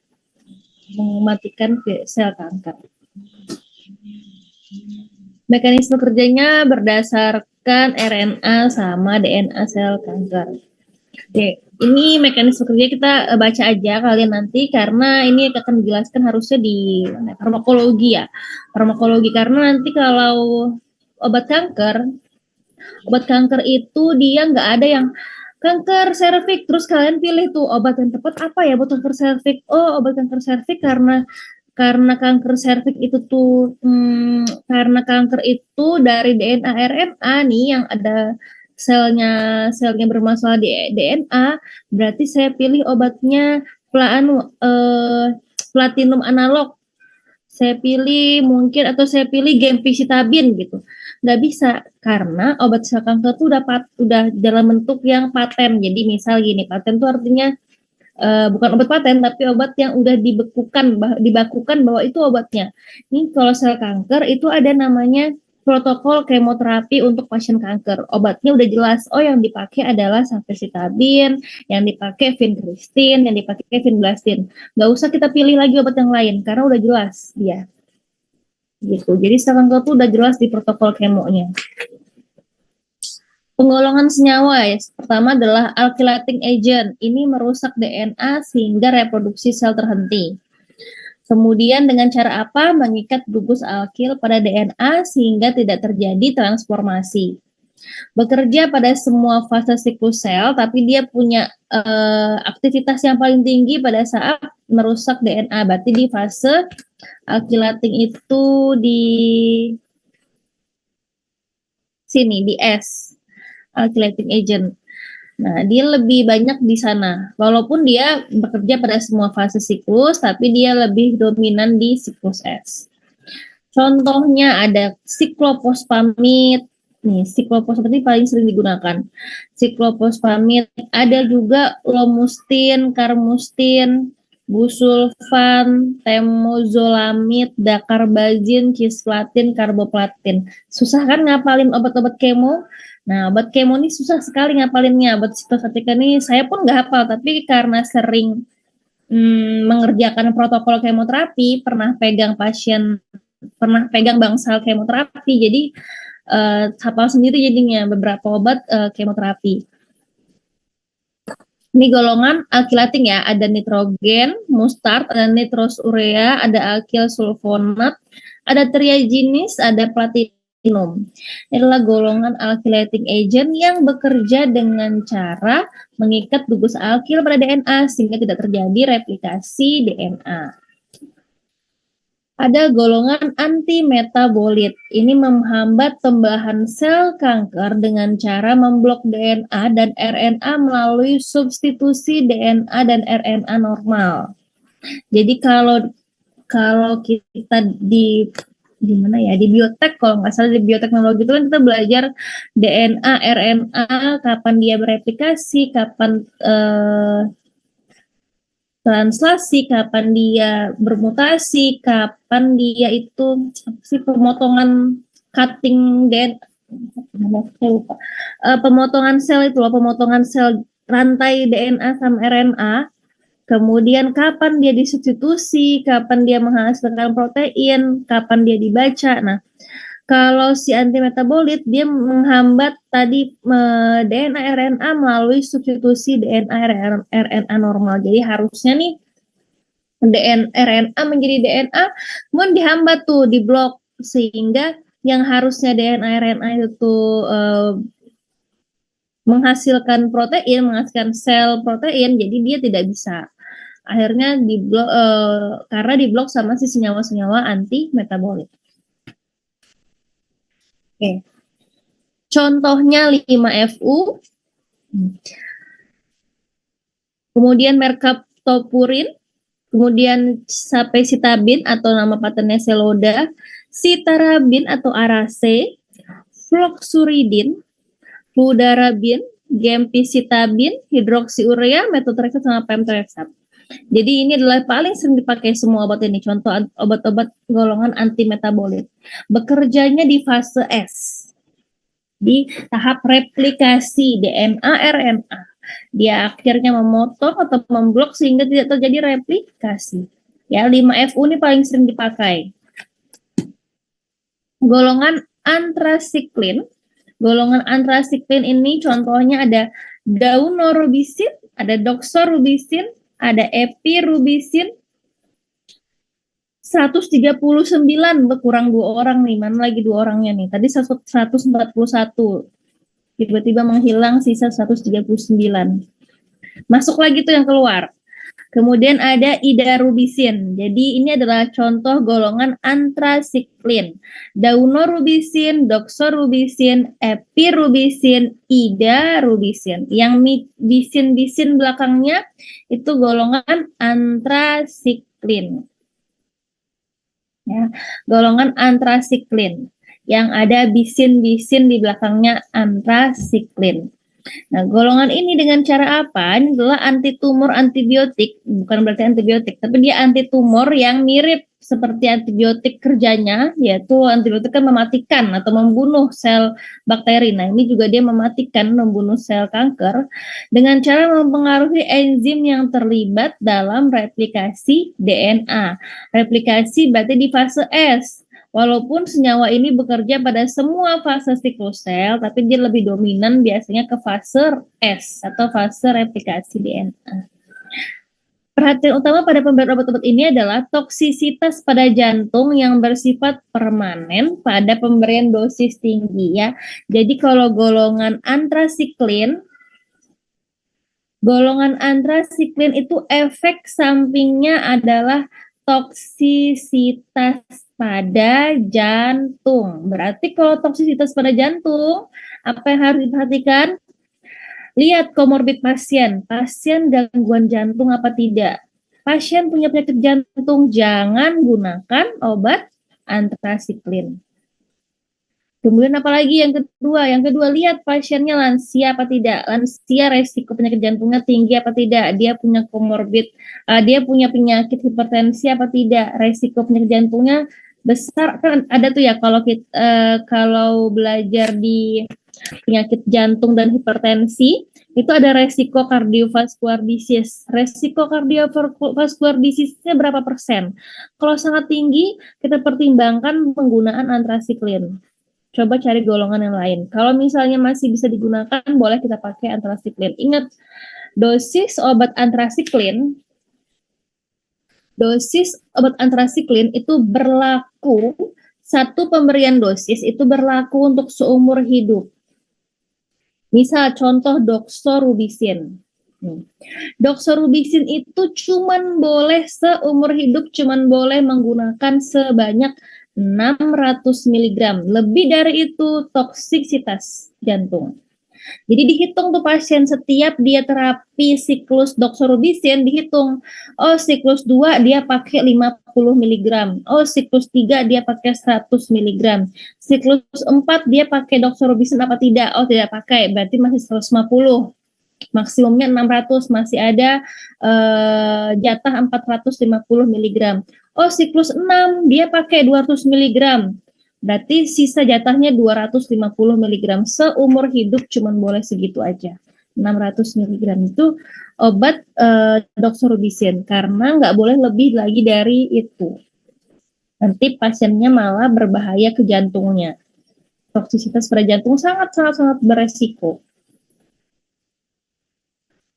mematikan sel kanker. Mekanisme kerjanya berdasarkan RNA sama DNA sel kanker. Oke, ini mekanisme kerja kita baca aja kalian nanti karena ini akan dijelaskan harusnya di farmakologi ya. Farmakologi karena nanti kalau obat kanker itu dia nggak ada yang kanker serviks, terus kalian pilih tuh obat yang tepat apa ya buat kanker serviks. Oh, obat kanker serviks karena kanker serviks itu tuh karena kanker itu dari DNA RNA nih yang ada selnya bermasalah di DNA, berarti saya pilih obatnya platinum analog. Saya pilih mungkin atau saya pilih gemcitabine gitu. Nggak bisa karena obat sel kanker itu udah dalam bentuk yang paten. Jadi misal gini, paten itu artinya bukan obat paten tapi obat yang udah dibakukan bahwa itu obatnya. Ini kalau sel kanker itu ada namanya protokol kemoterapi untuk pasien kanker. Obatnya udah jelas. Oh, yang dipakai adalah samprezitabin, yang dipakai vincristine, yang dipakai vinblastine. Nggak usah kita pilih lagi obat yang lain karena udah jelas dia. Gitu. Jadi sel kanker itu udah jelas di protokol kemonya. Penggolongan senyawa ya. Pertama adalah alkylating agent. Ini merusak DNA sehingga reproduksi sel terhenti. Kemudian dengan cara apa? Mengikat gugus alkil pada DNA sehingga tidak terjadi transformasi. Bekerja pada semua fase siklus sel, tapi dia punya aktivitas yang paling tinggi pada saat merusak DNA. Berarti di fase alkylating itu di sini, di S. Alkylating agent. Nah, dia lebih banyak di sana. Walaupun dia bekerja pada semua fase siklus, tapi dia lebih dominan di siklus S. Contohnya ada siklofosfamid. Nih, siklofosfamid paling sering digunakan. Siklofosfamid, ada juga lomustin, karmustin, busulfan, temozolomid, dakarbazin, cisplatin, karboplatin. Susah kan ngapalin obat-obat kemo? Nah, obat kemo ini susah sekali ngapalinnya. Obat sitostatika ini saya pun nggak hafal, tapi karena sering mengerjakan protokol kemoterapi, pernah pegang bangsal kemoterapi, jadi hafal sendiri jadinya beberapa obat kemoterapi. Ini golongan alkylating ya, ada nitrogen, mustard, ada nitrosurea, ada alkyl sulfonat, ada triaginis, ada platinum. Ini adalah golongan alkylating agent yang bekerja dengan cara mengikat gugus alkil pada DNA sehingga tidak terjadi replikasi DNA. Ada golongan antimetabolit. Ini menghambat pembahan sel kanker dengan cara memblok DNA dan RNA melalui substitusi DNA dan RNA normal. Jadi kalau kita di mana ya, di biotek, kalau nggak salah di bioteknologi itu kan kita belajar DNA, RNA, kapan dia bereplikasi, kapan translasi, kapan dia bermutasi, kapan dia itu pemotongan cutting pemotongan sel itu loh, pemotongan sel rantai DNA sama RNA. Kemudian kapan dia disubstitusi, kapan dia menghasilkan protein, kapan dia dibaca. Nah, kalau si antimetabolit dia menghambat tadi DNA RNA melalui substitusi DNA RNA normal. Jadi harusnya nih DNA RNA menjadi DNA, kemudian dihambat tuh, diblok, sehingga yang harusnya DNA RNA itu menghasilkan protein, menghasilkan sel protein, jadi dia tidak bisa. Akhirnya diblok karena diblok sama si senyawa-senyawa anti metabolit. Oke. Contohnya 5-FU. Kemudian mercaptopurin, kemudian sapecitabin atau nama patennya Seloda, citarabin atau Arase, fluoxuridin, fludarabin, gemcitabin, hidroksiurea, methotrexate sama pemtrexate. Jadi ini adalah paling sering dipakai semua obat ini. Contoh obat-obat golongan antimetabolit. Bekerjanya di fase S. Di tahap replikasi DNA RNA. Dia akhirnya memotong atau memblok sehingga tidak terjadi replikasi. Ya, 5-FU ini paling sering dipakai. Golongan antrasiklin. Golongan antrasiklin ini contohnya ada daunorubisin, ada doxorubisin, ada epirubisin, 139, berkurang 2 orang nih. Mana lagi 2 orangnya nih? Tadi 141. Tiba-tiba menghilang, sisa 139. Masuk lagi tuh yang keluar. Kemudian ada idarubisin. Jadi ini adalah contoh golongan antrasiklin. Daunorubisin, doxorubisin, epirubisin, idarubisin. Yang bisin-bisin belakangnya itu golongan antrasiklin. Ya, golongan antrasiklin. Yang ada bisin-bisin di belakangnya antrasiklin. Nah, golongan ini dengan cara apa? Ini adalah anti tumor antibiotik, bukan berarti antibiotik, tapi dia anti tumor yang mirip seperti antibiotik kerjanya, yaitu antibiotik kan mematikan atau membunuh sel bakteri. Nah, ini juga dia mematikan, membunuh sel kanker dengan cara mempengaruhi enzim yang terlibat dalam replikasi DNA. Replikasi berarti di fase S. Walaupun senyawa ini bekerja pada semua fase siklus sel, tapi dia lebih dominan biasanya ke fase S atau fase replikasi DNA. Perhatian utama pada pemberian obat-obat ini adalah toksisitas pada jantung yang bersifat permanen pada pemberian dosis tinggi ya. Jadi kalau golongan antrasiklin itu efek sampingnya adalah toksisitas pada jantung. Berarti kalau toksisitas pada jantung, apa yang harus diperhatikan? Lihat komorbid pasien. Pasien gangguan jantung apa tidak? Pasien punya penyakit jantung, jangan gunakan obat antrasiklin. Kemudian apalagi yang kedua? Yang kedua, lihat pasiennya lansia apa tidak. Lansia resiko penyakit jantungnya tinggi apa tidak. Dia punya komorbid, dia punya penyakit hipertensi apa tidak. Resiko penyakit jantungnya besar kan ada tuh ya kalau kita kalau belajar di penyakit jantung dan hipertensi itu ada resiko kardiovaskular disease. Resiko kardiovaskular disease-nya berapa persen? Kalau sangat tinggi, kita pertimbangkan penggunaan antrasiklin. Coba cari golongan yang lain. Kalau misalnya masih bisa digunakan, boleh kita pakai antrasiklin. Ingat, dosis obat antrasiklin itu berlaku, satu pemberian dosis itu berlaku untuk seumur hidup. Misal contoh doxorubisin. Doxorubisin itu cuman boleh seumur hidup, cuman boleh menggunakan sebanyak 600 mg. Lebih dari itu toksisitas jantung. Jadi dihitung tuh pasien setiap dia terapi siklus doxorubisin dihitung. Oh, siklus 2 dia pakai 50 mg. Oh, siklus 3 dia pakai 100 mg. Siklus 4 dia pakai doxorubisin apa tidak? Oh, tidak pakai. Berarti masih 150. Maksimumnya 600, masih ada jatah 450 mg. Oh, siklus 6 dia pakai 200 mg. Berarti sisa jatahnya 250 mg. Seumur hidup cuman boleh segitu aja. 600 mg itu obat doxorubisin karena nggak boleh lebih lagi dari itu. Nanti pasiennya malah berbahaya ke jantungnya. Toksisitas pada jantung sangat beresiko.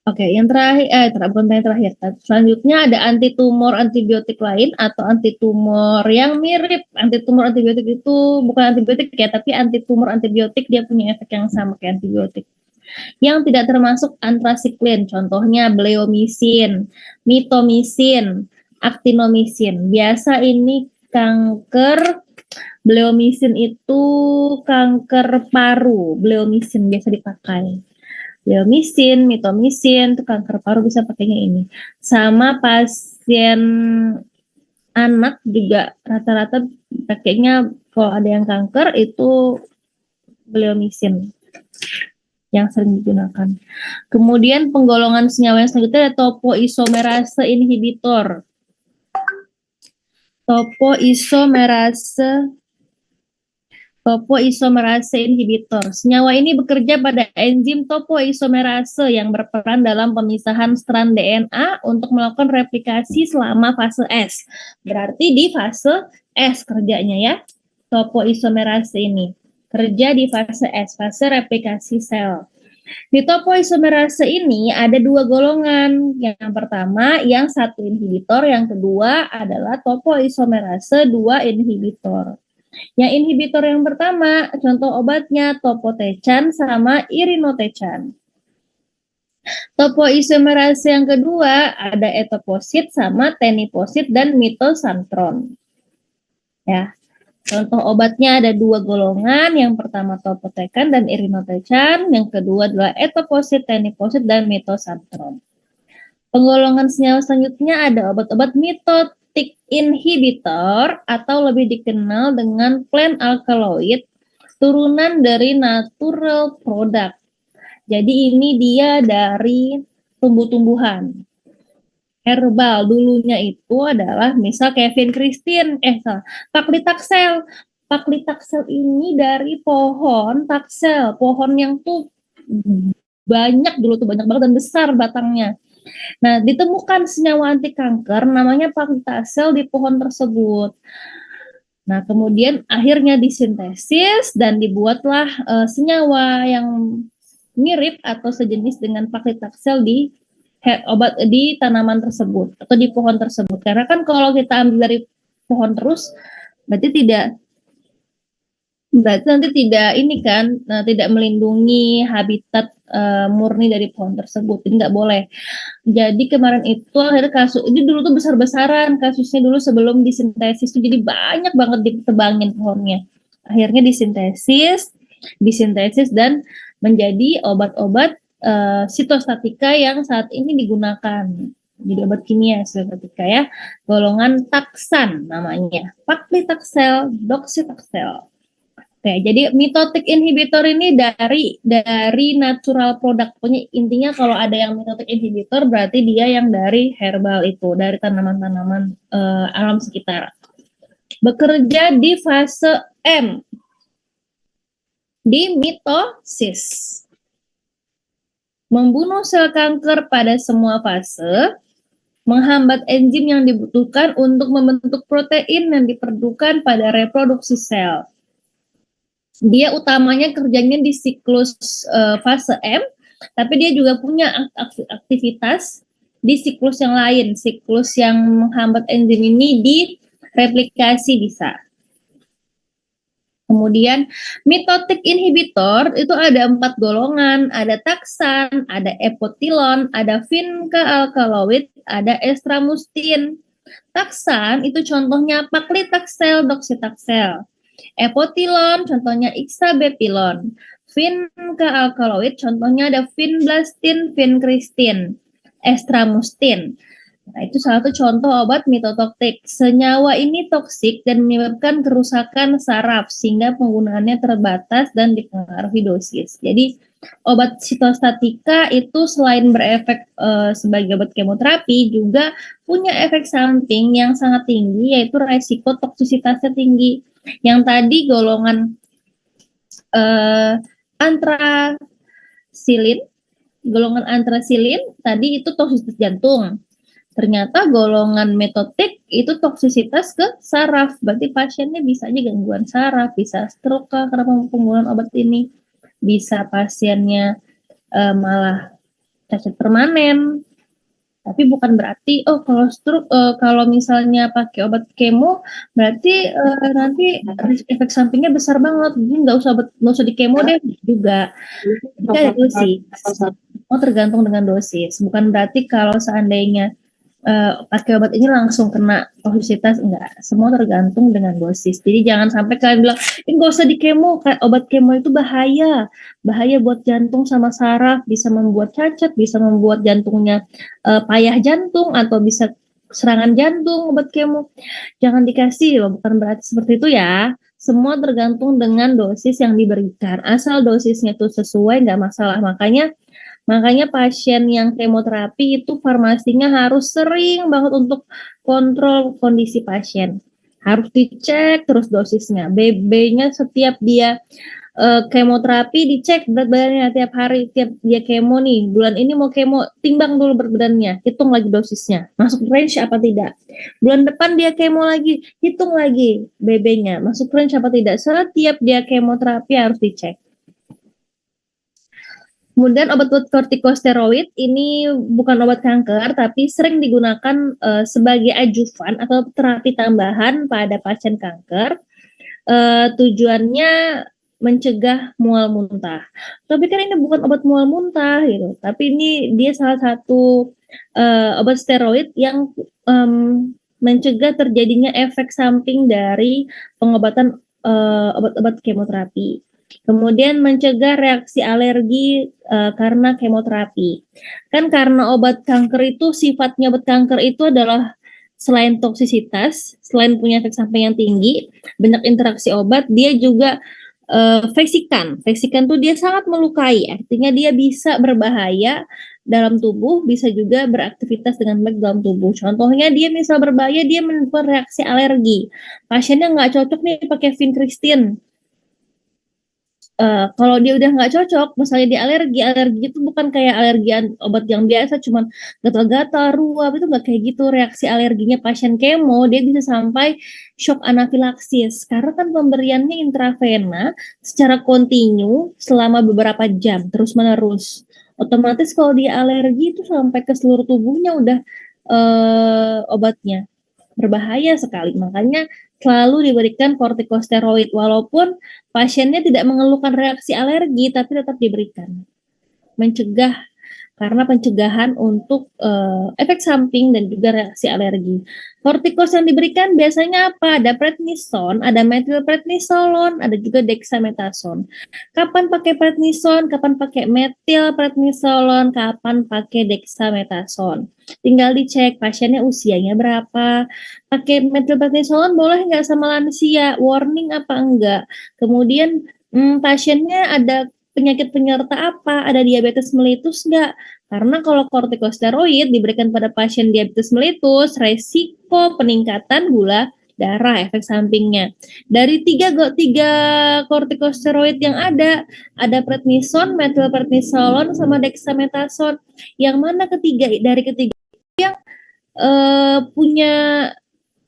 Oke, yang terakhir, bukan yang terakhir. Selanjutnya ada anti tumor antibiotik lain atau anti tumor yang mirip. Anti tumor antibiotik itu bukan antibiotik ya, tapi anti tumor antibiotik dia punya efek yang sama kayak antibiotik. Yang tidak termasuk antrasiklin, contohnya bleomisin, mitomycin, actinomycin. Biasa ini kanker, bleomisin itu kanker paru, bleomisin biasa dipakai. Bleomisin, mitomycin, itu kanker paru bisa pakainya ini. Sama pasien anak juga rata-rata pakainya kalau ada yang kanker itu bleomisin yang sering digunakan. Kemudian penggolongan senyawa yang selanjutnya ada topoisomerase inhibitor. Topoisomerase inhibitor. Senyawa ini bekerja pada enzim topoisomerase yang berperan dalam pemisahan strand DNA untuk melakukan replikasi selama fase S. Berarti di fase S kerjanya ya. Topoisomerase ini kerja di fase S, fase replikasi sel. Di topoisomerase ini ada dua golongan. Yang pertama yang satu inhibitor, yang kedua adalah topoisomerase 2 inhibitor. Yang inhibitor yang pertama, contoh obatnya topotecan sama irinotecan. Topoisomerase yang kedua ada etoposit sama teniposit dan mitosantron. Ya. Contoh obatnya ada dua golongan, yang pertama topotecan dan irinotecan, yang kedua adalah etoposit, teniposit, dan mitosantron. Penggolongan senyawa selanjutnya ada obat-obat mitotic inhibitor atau lebih dikenal dengan plant alkaloid, turunan dari natural product. Jadi ini dia dari tumbuh-tumbuhan. Herbal dulunya itu adalah misal Kevin Christine, Paclitaxel. Paclitaxel ini dari pohon taxel, pohon yang tuh banyak dulu tuh, banyak banget dan besar batangnya. Nah, ditemukan senyawa anti kanker namanya paclitaxel di pohon tersebut. Nah, kemudian akhirnya disintesis dan dibuatlah senyawa yang mirip atau sejenis dengan paclitaxel di obat di tanaman tersebut atau di pohon tersebut. Karena kan kalau kita ambil dari pohon terus berarti nanti tidak ini kan, tidak melindungi habitat murni dari pohon tersebut. Jadi nggak boleh. Jadi kemarin itu akhirnya kasus ini dulu tuh besar-besaran kasusnya dulu sebelum disintesis tuh, jadi banyak banget ditebangin pohonnya. Akhirnya disintesis dan menjadi obat-obat sitostatika yang saat ini digunakan. Jadi obat kimia sitostatika ya, golongan taksan namanya, paclitaxel, docetaxel. Oke, jadi mitotic inhibitor ini dari natural product. Pokoknya intinya kalau ada yang mitotic inhibitor berarti dia yang dari herbal itu, dari tanaman-tanaman alam sekitar. Bekerja di fase M, di mitosis. Membunuh sel kanker pada semua fase, menghambat enzim yang dibutuhkan untuk membentuk protein yang diperlukan pada reproduksi sel. Dia utamanya kerjanya di siklus fase M, tapi dia juga punya aktivitas di siklus yang lain, siklus yang menghambat enzim ini di replikasi bisa. Kemudian mitotic inhibitor itu ada 4 golongan, ada taksan, ada epotilon, ada vinca-alkaloid, ada estramustin. Taksan itu contohnya paclitaxel, docetaxel. Epotilon contohnya ixtabepilon. Vinca-alkaloid contohnya ada vinblastin, vincristin, estramustin. Nah, itu salah satu contoh obat mitotoksik. Senyawa ini toksik dan menyebabkan kerusakan saraf sehingga penggunaannya terbatas dan dipengaruhi dosis. Jadi obat sitostatika itu selain berefek sebagai obat kemoterapi juga punya efek samping yang sangat tinggi, yaitu resiko toksisitasnya tinggi. Yang tadi golongan antrasilin tadi itu toksisitas jantung. Ternyata golongan mitotik itu toksisitas ke saraf. Berarti pasiennya bisa aja gangguan saraf, bisa stroke karena penggunaan obat ini. Bisa pasiennya malah cacat permanen. Tapi bukan berarti kalau stroke kalau misalnya pakai obat kemo berarti nanti efek sampingnya besar banget. Jadi nggak usah di kemo deh juga. Jadi ada dosis. Semua tergantung dengan dosis. Bukan berarti kalau seandainya pakai obat ini langsung kena toksisitas, enggak, semua tergantung dengan dosis. Jadi jangan sampai kalian bilang ini nggak usah di kemo, obat kemo itu bahaya buat jantung sama saraf, bisa membuat cacat, bisa membuat jantungnya payah jantung atau bisa serangan jantung obat kemo. Jangan dikasih, bukan berarti seperti itu ya. Semua tergantung dengan dosis yang diberikan, asal dosisnya itu sesuai nggak masalah. Makanya pasien yang kemoterapi itu farmasinya harus sering banget untuk kontrol kondisi pasien. Harus dicek terus dosisnya. BB-nya setiap dia kemoterapi dicek berat badannya tiap hari, tiap dia kemo nih. Bulan ini mau kemo, timbang dulu berat badannya, hitung lagi dosisnya. Masuk range apa tidak. Bulan depan dia kemo lagi, hitung lagi BB-nya, masuk range apa tidak. Setiap dia kemoterapi harus dicek. Kemudian obat-obat kortikosteroid ini bukan obat kanker, tapi sering digunakan sebagai ajuvan atau terapi tambahan pada pasien kanker. Tujuannya mencegah mual muntah. Tapi kan ini bukan obat mual muntah gitu, tapi ini dia salah satu obat steroid yang mencegah terjadinya efek samping dari pengobatan obat-obat kemoterapi. Kemudian mencegah reaksi alergi karena kemoterapi. Kan karena obat kanker itu sifatnya obat kanker itu adalah selain toksisitas, selain punya efek samping yang tinggi, banyak interaksi obat, dia juga veksikan. Veksikan tuh dia sangat melukai, artinya dia bisa berbahaya dalam tubuh, bisa juga beraktivitas dengan baik dalam tubuh. Contohnya dia misal berbahaya, dia menimbulkan reaksi alergi. Pasiennya nggak cocok nih pakai vincristine. Kalau dia udah nggak cocok, misalnya dia alergi itu bukan kayak alergi obat yang biasa, cuman gatal-gatal, ruam, itu nggak kayak gitu. Reaksi alerginya pasien kemo, dia bisa sampai shock anafilaksis. Karena kan pemberiannya intravena secara kontinu selama beberapa jam, terus-menerus. Otomatis kalau dia alergi itu sampai ke seluruh tubuhnya udah obatnya. Berbahaya sekali. Makanya selalu diberikan kortikosteroid walaupun pasiennya tidak mengeluhkan reaksi alergi tapi tetap diberikan. Mencegah karena pencegahan untuk efek samping dan juga reaksi alergi. Kortikos yang diberikan biasanya apa? Ada prednison, ada metilprednisolon, ada juga dexamethasone. Kapan pakai prednison, kapan pakai metilprednisolon, kapan pakai dexamethasone. Tinggal dicek pasiennya usianya berapa. Pakai metilprednisolon boleh nggak sama lansia? Warning apa enggak? Kemudian pasiennya ada penyakit penyerta apa? Ada diabetes mellitus nggak? Karena kalau kortikosteroid diberikan pada pasien diabetes mellitus, resiko peningkatan gula darah efek sampingnya. Dari tiga kortikosteroid yang ada prednison, metilprednisolon, sama dexamethasone. Yang mana ketiga dari ketiga yang punya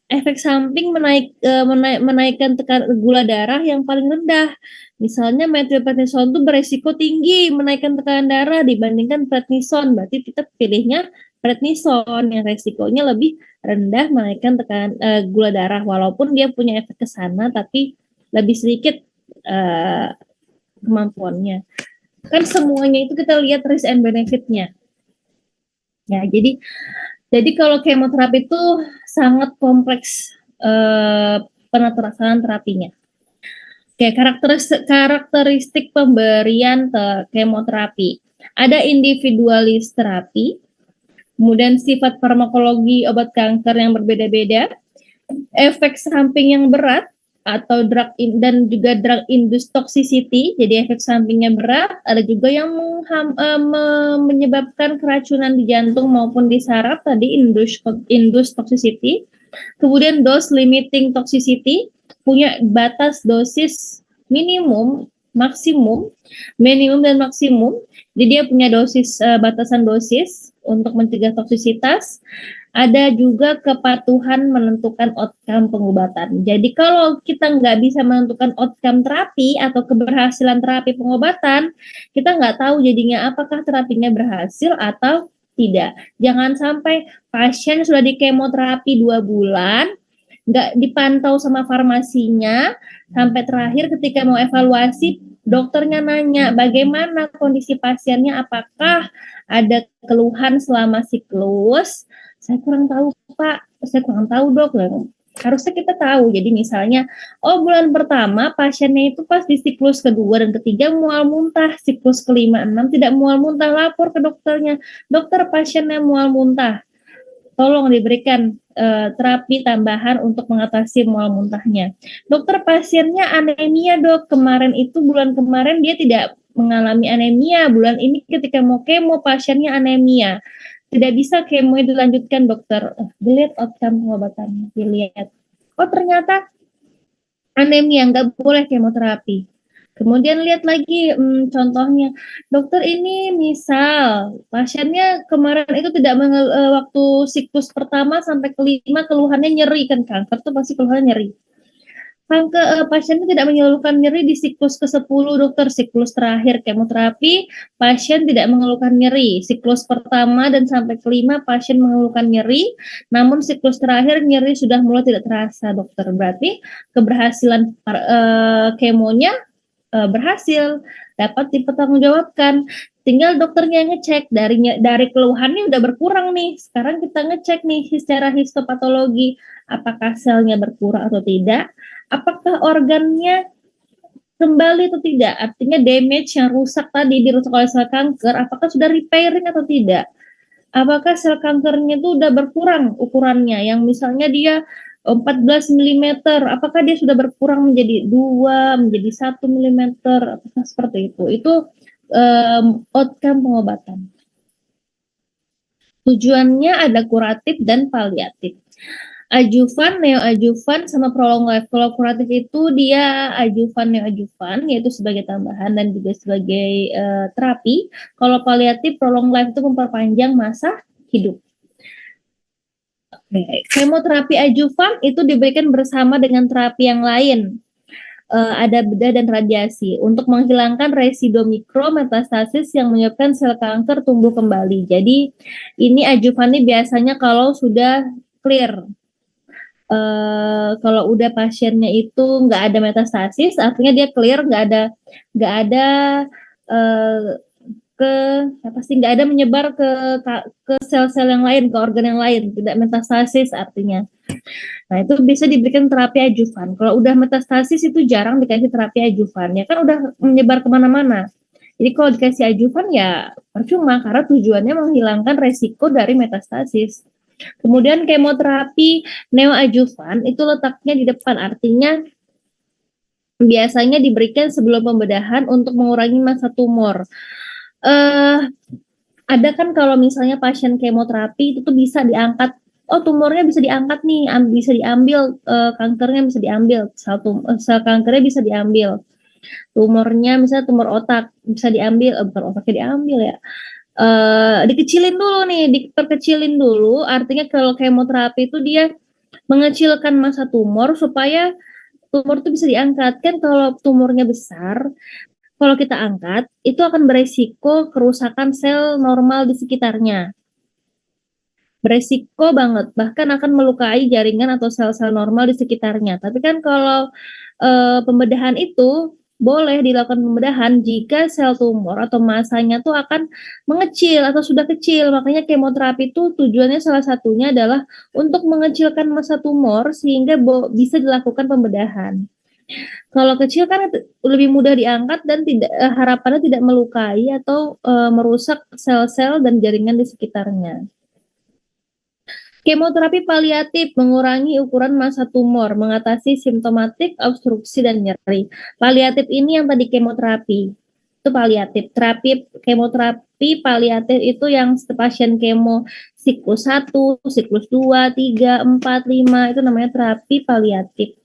efek samping menaikkan gula darah yang paling rendah. Misalnya metilprednison itu beresiko tinggi menaikkan tekanan darah dibandingkan prednison. Berarti kita pilihnya prednison yang resikonya lebih rendah menaikkan tekanan gula darah walaupun dia punya efek ke sana tapi lebih sedikit kemampuannya. Kan semuanya itu kita lihat risk and benefit-nya. Ya, jadi kalau kemoterapi itu sangat kompleks penataran terapinya. Oke, karakteristik pemberian kemoterapi. Ada individualis terapi, kemudian sifat farmakologi obat kanker yang berbeda-beda, efek samping yang berat atau dan juga drug induced toxicity, jadi efek sampingnya berat, ada juga yang menyebabkan keracunan di jantung maupun di saraf, tadi induced toxicity. Kemudian dose limiting toxicity, punya batas dosis minimum, maksimum, minimum dan maksimum. Jadi dia punya dosis batasan dosis untuk mencegah toksisitas. Ada juga kepatuhan menentukan outcome pengobatan. Jadi kalau kita nggak bisa menentukan outcome terapi atau keberhasilan terapi pengobatan, kita nggak tahu jadinya apakah terapinya berhasil atau tidak. Jangan sampai pasien sudah di kemoterapi 2 bulan, nggak dipantau sama farmasinya, sampai terakhir ketika mau evaluasi, dokternya nanya bagaimana kondisi pasiennya, apakah ada keluhan selama siklus. Saya kurang tahu Pak, saya kurang tahu dok. Harusnya kita tahu. Jadi misalnya, bulan pertama pasiennya itu pas di siklus kedua dan ketiga mual muntah, siklus kelima, enam tidak mual muntah, lapor ke dokternya. Dokter, pasiennya mual muntah, tolong diberikan terapi tambahan untuk mengatasi mual muntahnya. Dokter, pasiennya anemia dok, bulan kemarin dia tidak mengalami anemia, bulan ini ketika mau kemo pasiennya anemia. Tidak bisa kemo dilanjutkan dokter. Dilihat outcome pengobatannya, dilihat. Oh ternyata anemia, nggak boleh kemoterapi. Kemudian lihat lagi contohnya, dokter ini misal pasiennya kemarin itu tidak waktu siklus pertama sampai kelima keluhannya nyeri, kan kanker tuh pasti keluhannya nyeri. Pasien tidak mengeluhkan nyeri di siklus ke-10, dokter. Siklus terakhir kemoterapi, pasien tidak mengeluhkan nyeri. Siklus pertama dan sampai kelima, pasien mengeluhkan nyeri. Namun siklus terakhir, nyeri sudah mulai tidak terasa, dokter. Berarti keberhasilan kemonya berhasil, dapat dipertanggungjawabkan. Tinggal dokternya ngecek dari keluhannya udah berkurang nih. Sekarang kita ngecek nih secara histopatologi, apakah selnya berkurang atau tidak, apakah organnya kembali atau tidak. Artinya damage yang rusak tadi dirusak oleh sel kanker, apakah sudah repairing atau tidak. Apakah sel kankernya itu udah berkurang ukurannya, yang misalnya dia 14 mm, apakah dia sudah berkurang menjadi 2, menjadi 1 mm, apakah seperti itu. Itu outcome pengobatan. Tujuannya ada kuratif dan paliatif. Adjuvan, neoadjuvan, sama prolong life. Kalau kuratif itu dia adjuvan, neoadjuvan, yaitu sebagai tambahan dan juga sebagai terapi. Kalau paliatif, prolong life itu memperpanjang masa hidup. Kemoterapi adjuvan itu diberikan bersama dengan terapi yang lain. Ada bedah dan radiasi untuk menghilangkan residu mikro metastasis yang menyebabkan sel kanker tumbuh kembali. Jadi ini adjuvan ini biasanya kalau sudah clear. Kalau udah pasiennya itu nggak ada metastasis, artinya dia clear, nggak ada nggak ada menyebar ke sel-sel yang lain, ke organ yang lain, tidak metastasis artinya. Nah, itu bisa diberikan terapi adjuvan. Kalau udah metastasis itu jarang dikasih terapi adjuvan, ya kan udah menyebar kemana-mana. Jadi kalau dikasih adjuvan ya percuma, karena tujuannya menghilangkan resiko dari metastasis. Kemudian kemoterapi neoadjuvan itu letaknya di depan, artinya biasanya diberikan sebelum pembedahan untuk mengurangi massa tumor. Ada kan kalau misalnya pasien kemoterapi itu tuh bisa diangkat, tumornya bisa diangkat nih, bisa diambil, kankernya bisa diambil, sel kankernya bisa diambil, tumornya misalnya tumor otak bisa diambil, bukan otaknya diambil ya, dikecilin dulu nih, diperkecilin dulu. Artinya kalau kemoterapi itu dia mengecilkan massa tumor supaya tumor itu bisa diangkat. Kan kalau tumornya besar, kalau kita angkat, itu akan beresiko kerusakan sel normal di sekitarnya. Beresiko banget, bahkan akan melukai jaringan atau sel-sel normal di sekitarnya. Tapi kan kalau pembedahan itu boleh dilakukan pembedahan jika sel tumor atau masanya tuh akan mengecil atau sudah kecil. Makanya kemoterapi itu tujuannya salah satunya adalah untuk mengecilkan massa tumor sehingga bisa dilakukan pembedahan. Kalau kecil kan lebih mudah diangkat dan harapannya tidak melukai atau merusak sel-sel dan jaringan di sekitarnya. Kemoterapi paliatif mengurangi ukuran massa tumor, mengatasi simptomatik, obstruksi, dan nyeri. Paliatif ini yang tadi kemoterapi, itu paliatif. Kemoterapi paliatif itu yang pasien kemo siklus 1, siklus 2, 3, 4, 5, itu namanya terapi paliatif.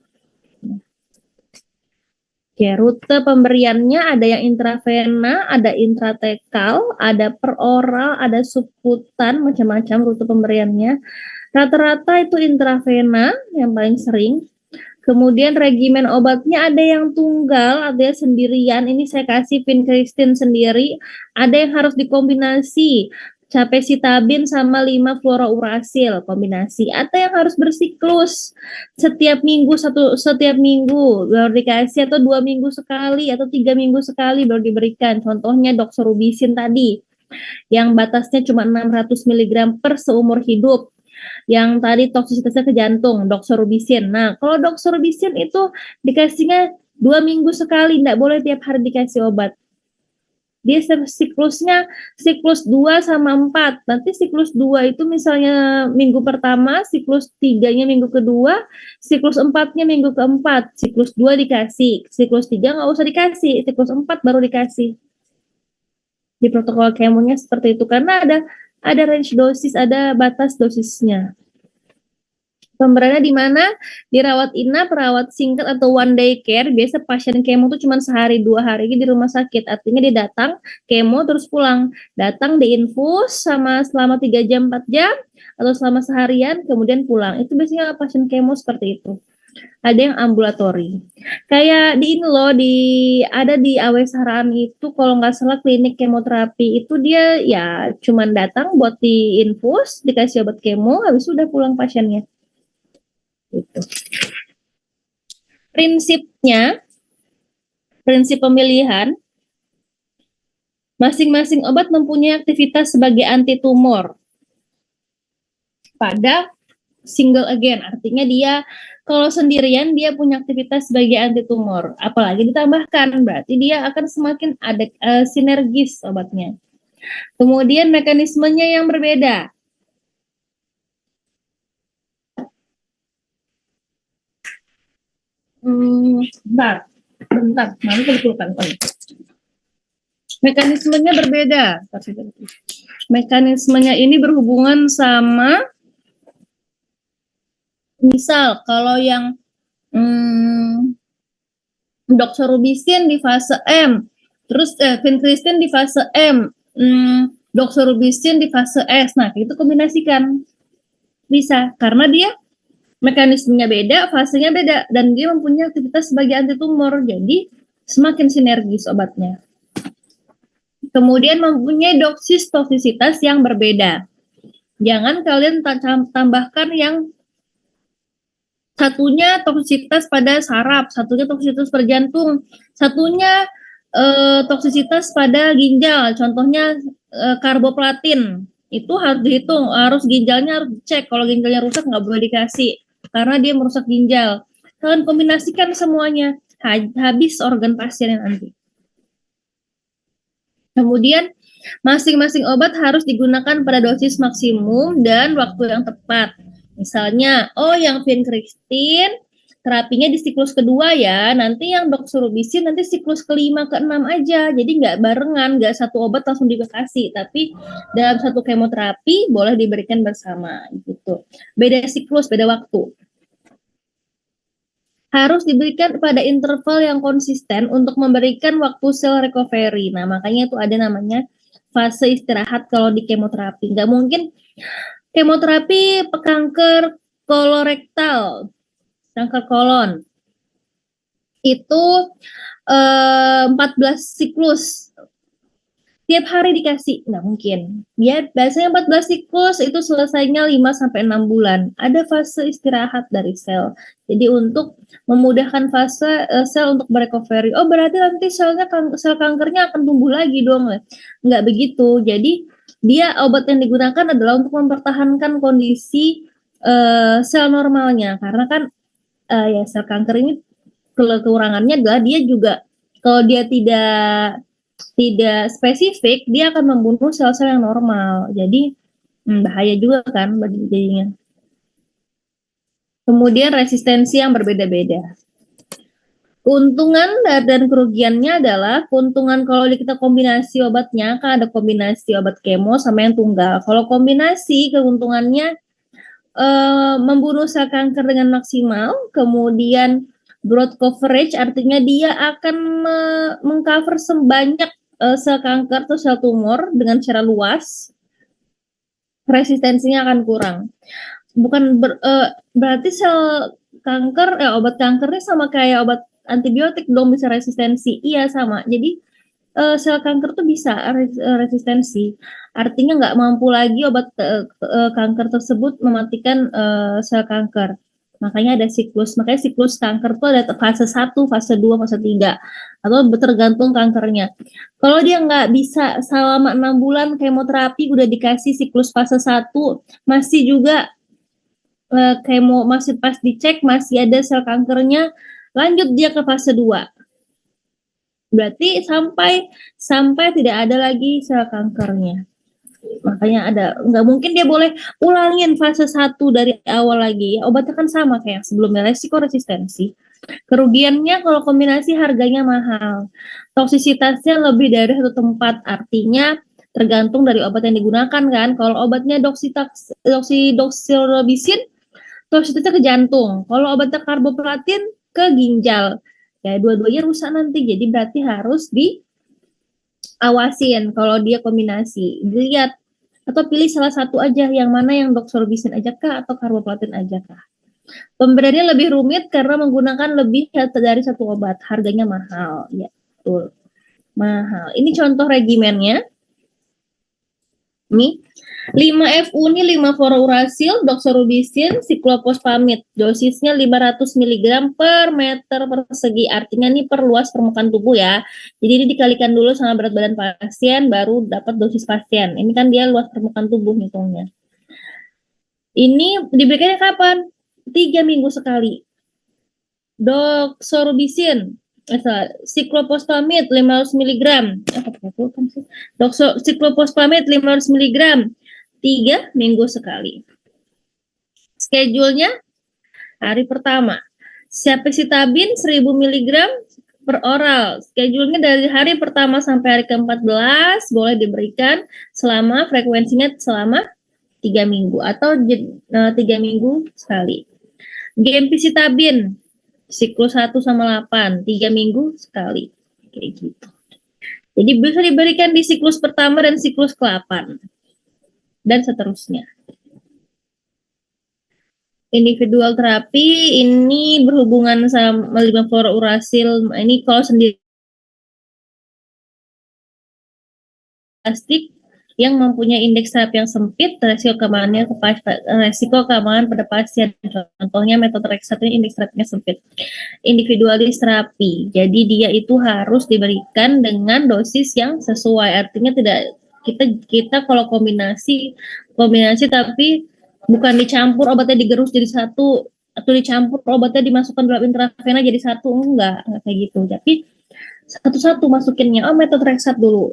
Oke, rute pemberiannya ada yang intravena, ada intratekal, ada peroral, ada subkutan, macam-macam rute pemberiannya. Rata-rata itu intravena yang paling sering. Kemudian regimen obatnya ada yang tunggal, ada yang sendirian. Ini saya kasih vincristine sendiri. Ada yang harus dikombinasi, capecitabine sama 5-fluorourasil kombinasi. Ada yang harus bersiklus setiap minggu baru dikasih, atau 2 minggu sekali atau 3 minggu sekali baru diberikan. Contohnya doxorubicin tadi yang batasnya cuma 600 mg per seumur hidup. Yang tadi toksisitasnya ke jantung, doxorubicin. Nah, kalau doxorubicin itu dikasihnya 2 minggu sekali, tidak boleh tiap hari dikasih obat. Dia siklusnya siklus 2 sama 4. Nanti siklus 2 itu misalnya minggu pertama, siklus 3-nya minggu kedua, siklus 4-nya minggu keempat. Siklus 2 dikasih, siklus 3 nggak usah dikasih, siklus 4 baru dikasih. Di protokol kemonya seperti itu, karena ada range dosis, ada batas dosisnya. Pemberiannya di mana? Dirawat inap, perawat singkat atau one day care. Biasa pasien kemo tuh cuma sehari 2 hari di rumah sakit. Artinya dia datang kemo terus pulang. Datang diinfus selama 3 jam 4 jam atau selama seharian kemudian pulang. Itu biasanya pasien kemo seperti itu. ada yang ambulatori. Kayak di ini loh, ada di AW Saran itu kalau nggak salah klinik kemoterapi itu dia ya cuman datang buat diinfus, dikasih obat kemo, habis itu udah pulang pasiennya. Gitu. Prinsip pemilihan, masing-masing obat mempunyai aktivitas sebagai anti tumor pada single agent, artinya dia kalau sendirian dia punya aktivitas sebagai anti tumor, apalagi ditambahkan berarti dia akan semakin ada sinergis obatnya. Kemudian mekanismenya yang berbeda. Bentar, nanti kelupaan. Mekanismenya berbeda. Mekanismenya ini berhubungan sama, misal kalau yang doxorubicin di fase M, terus vincristine di fase M, doxorubicin di fase S. Nah, itu kombinasikan. Bisa, karena dia mekanismenya beda, fasenya beda, dan dia mempunyai aktivitas sebagai anti tumor. Jadi, semakin sinergis obatnya. Kemudian mempunyai dosis toksisitas yang berbeda. Jangan kalian tambahkan yang satunya toksisitas pada saraf, satunya toksisitas pada jantung, satunya toksisitas pada ginjal, contohnya karboplatin. Itu harus dihitung, harus ginjalnya harus dicek. Kalau ginjalnya rusak nggak boleh dikasih, karena dia merusak ginjal. Kalian kombinasikan semuanya, habis organ pasiennya nanti. Kemudian masing-masing obat harus digunakan pada dosis maksimum dan waktu yang tepat. Misalnya, yang vincristine terapinya di siklus kedua ya, nanti yang doxorubicin nanti siklus kelima ke-6 aja. Jadi nggak barengan, nggak satu obat langsung dikasih, tapi dalam satu kemoterapi boleh diberikan bersama gitu. Beda siklus, beda waktu. Harus diberikan pada interval yang konsisten untuk memberikan waktu sel recovery. Nah, makanya itu ada namanya fase istirahat kalau di kemoterapi. Nggak mungkin kemoterapi kanker kolorektal, kanker kolon, itu 14 siklus. Tiap hari dikasih, nggak mungkin. Dia biasanya 14 siklus itu selesainya 5-6 bulan. Ada fase istirahat dari sel. Jadi untuk memudahkan fase sel untuk berecovery. Oh, berarti nanti sel kankernya akan tumbuh lagi dong. Nggak begitu. Jadi dia obat yang digunakan adalah untuk mempertahankan kondisi sel normalnya. Karena kan ya sel kanker ini kekurangannya adalah dia juga kalau dia tidak spesifik, dia akan membunuh sel-sel yang normal. Jadi bahaya juga kan bagi dirinya. Kemudian resistensi yang berbeda-beda. Keuntungan dan kerugiannya adalah keuntungan kalau kita kombinasi obatnya, kan ada kombinasi obat kemo sama yang tunggal. Kalau kombinasi, keuntungannya membunuh sel kanker dengan maksimal, kemudian broad coverage artinya dia akan mengcover sebanyak sel kanker atau sel tumor dengan secara luas. Resistensinya akan kurang. Bukan berarti sel kanker, obat kankernya sama kayak obat antibiotik dong bisa resistensi. Iya sama. Jadi sel kanker tuh bisa resistensi. Artinya nggak mampu lagi obat kanker tersebut mematikan sel kanker. Makanya ada siklus. Makanya siklus kanker tuh ada fase 1, fase 2, fase 3. Atau tergantung kankernya. Kalau dia nggak bisa selama 6 bulan kemoterapi udah dikasih siklus fase 1, masih juga kemo masih pas dicek masih ada sel kankernya, lanjut dia ke fase 2. Berarti sampai tidak ada lagi sel kankernya. Makanya nggak mungkin dia boleh ulangin fase 1 dari awal lagi. Obatnya kan sama kayak sebelumnya, resiko resistensi. Kerugiannya kalau kombinasi harganya mahal. Toksisitasnya lebih dari satu tempat, artinya tergantung dari obat yang digunakan kan. Kalau obatnya doxorubicin, toksisitasnya ke jantung. Kalau obatnya karboplatin ke ginjal. Ya dua-duanya rusak nanti, jadi berarti harus diawasin kalau dia kombinasi, dilihat atau pilih salah satu aja, yang mana yang doxorubicin aja kah atau karboplatin aja kah. Pemberiannya lebih rumit karena menggunakan lebih dari satu obat. Harganya mahal. Ya, betul. Mahal. Ini contoh regimennya. Nih, 5FU ini 5 fluorouracil, doxorubicin, cyclophosphamide. Dosisnya 500 mg per meter persegi. Artinya ini per luas permukaan tubuh ya. Jadi ini dikalikan dulu sama berat badan pasien, baru dapat dosis pasien. Ini kan dia luas permukaan tubuh hitungnya. Ini diberikannya kapan? 3 minggu sekali. Doxorubicin, cyclophosphamide 500 mg. Cyclophosphamide 500 mg 3 minggu sekali. Schedule-nya hari pertama. Siapesitabin 1000 mg per oral. Schedule-nya dari hari pertama sampai hari ke-14 boleh diberikan selama frekuensinya selama 3 minggu atau 3 minggu sekali. Gemcitabin siklus 1 sama 8, 3 minggu sekali. Kayak gitu. Jadi bisa diberikan di siklus pertama dan siklus ke-8. Dan seterusnya. Individual terapi ini berhubungan sama 5 fluorouracil. Ini kalau sendiri plastik yang mempunyai indeks terapi yang sempit, resiko keamanan pada pasien. Contohnya methotrexate ini indeks terapinya sempit. Individualis terapi. Jadi dia itu harus diberikan dengan dosis yang sesuai. Artinya tidak kita kalau kombinasi tapi bukan dicampur obatnya digerus jadi satu atau dicampur obatnya dimasukkan dalam intravena jadi satu, enggak kayak gitu. Tapi satu-satu masukinnya. Methotrexate dulu.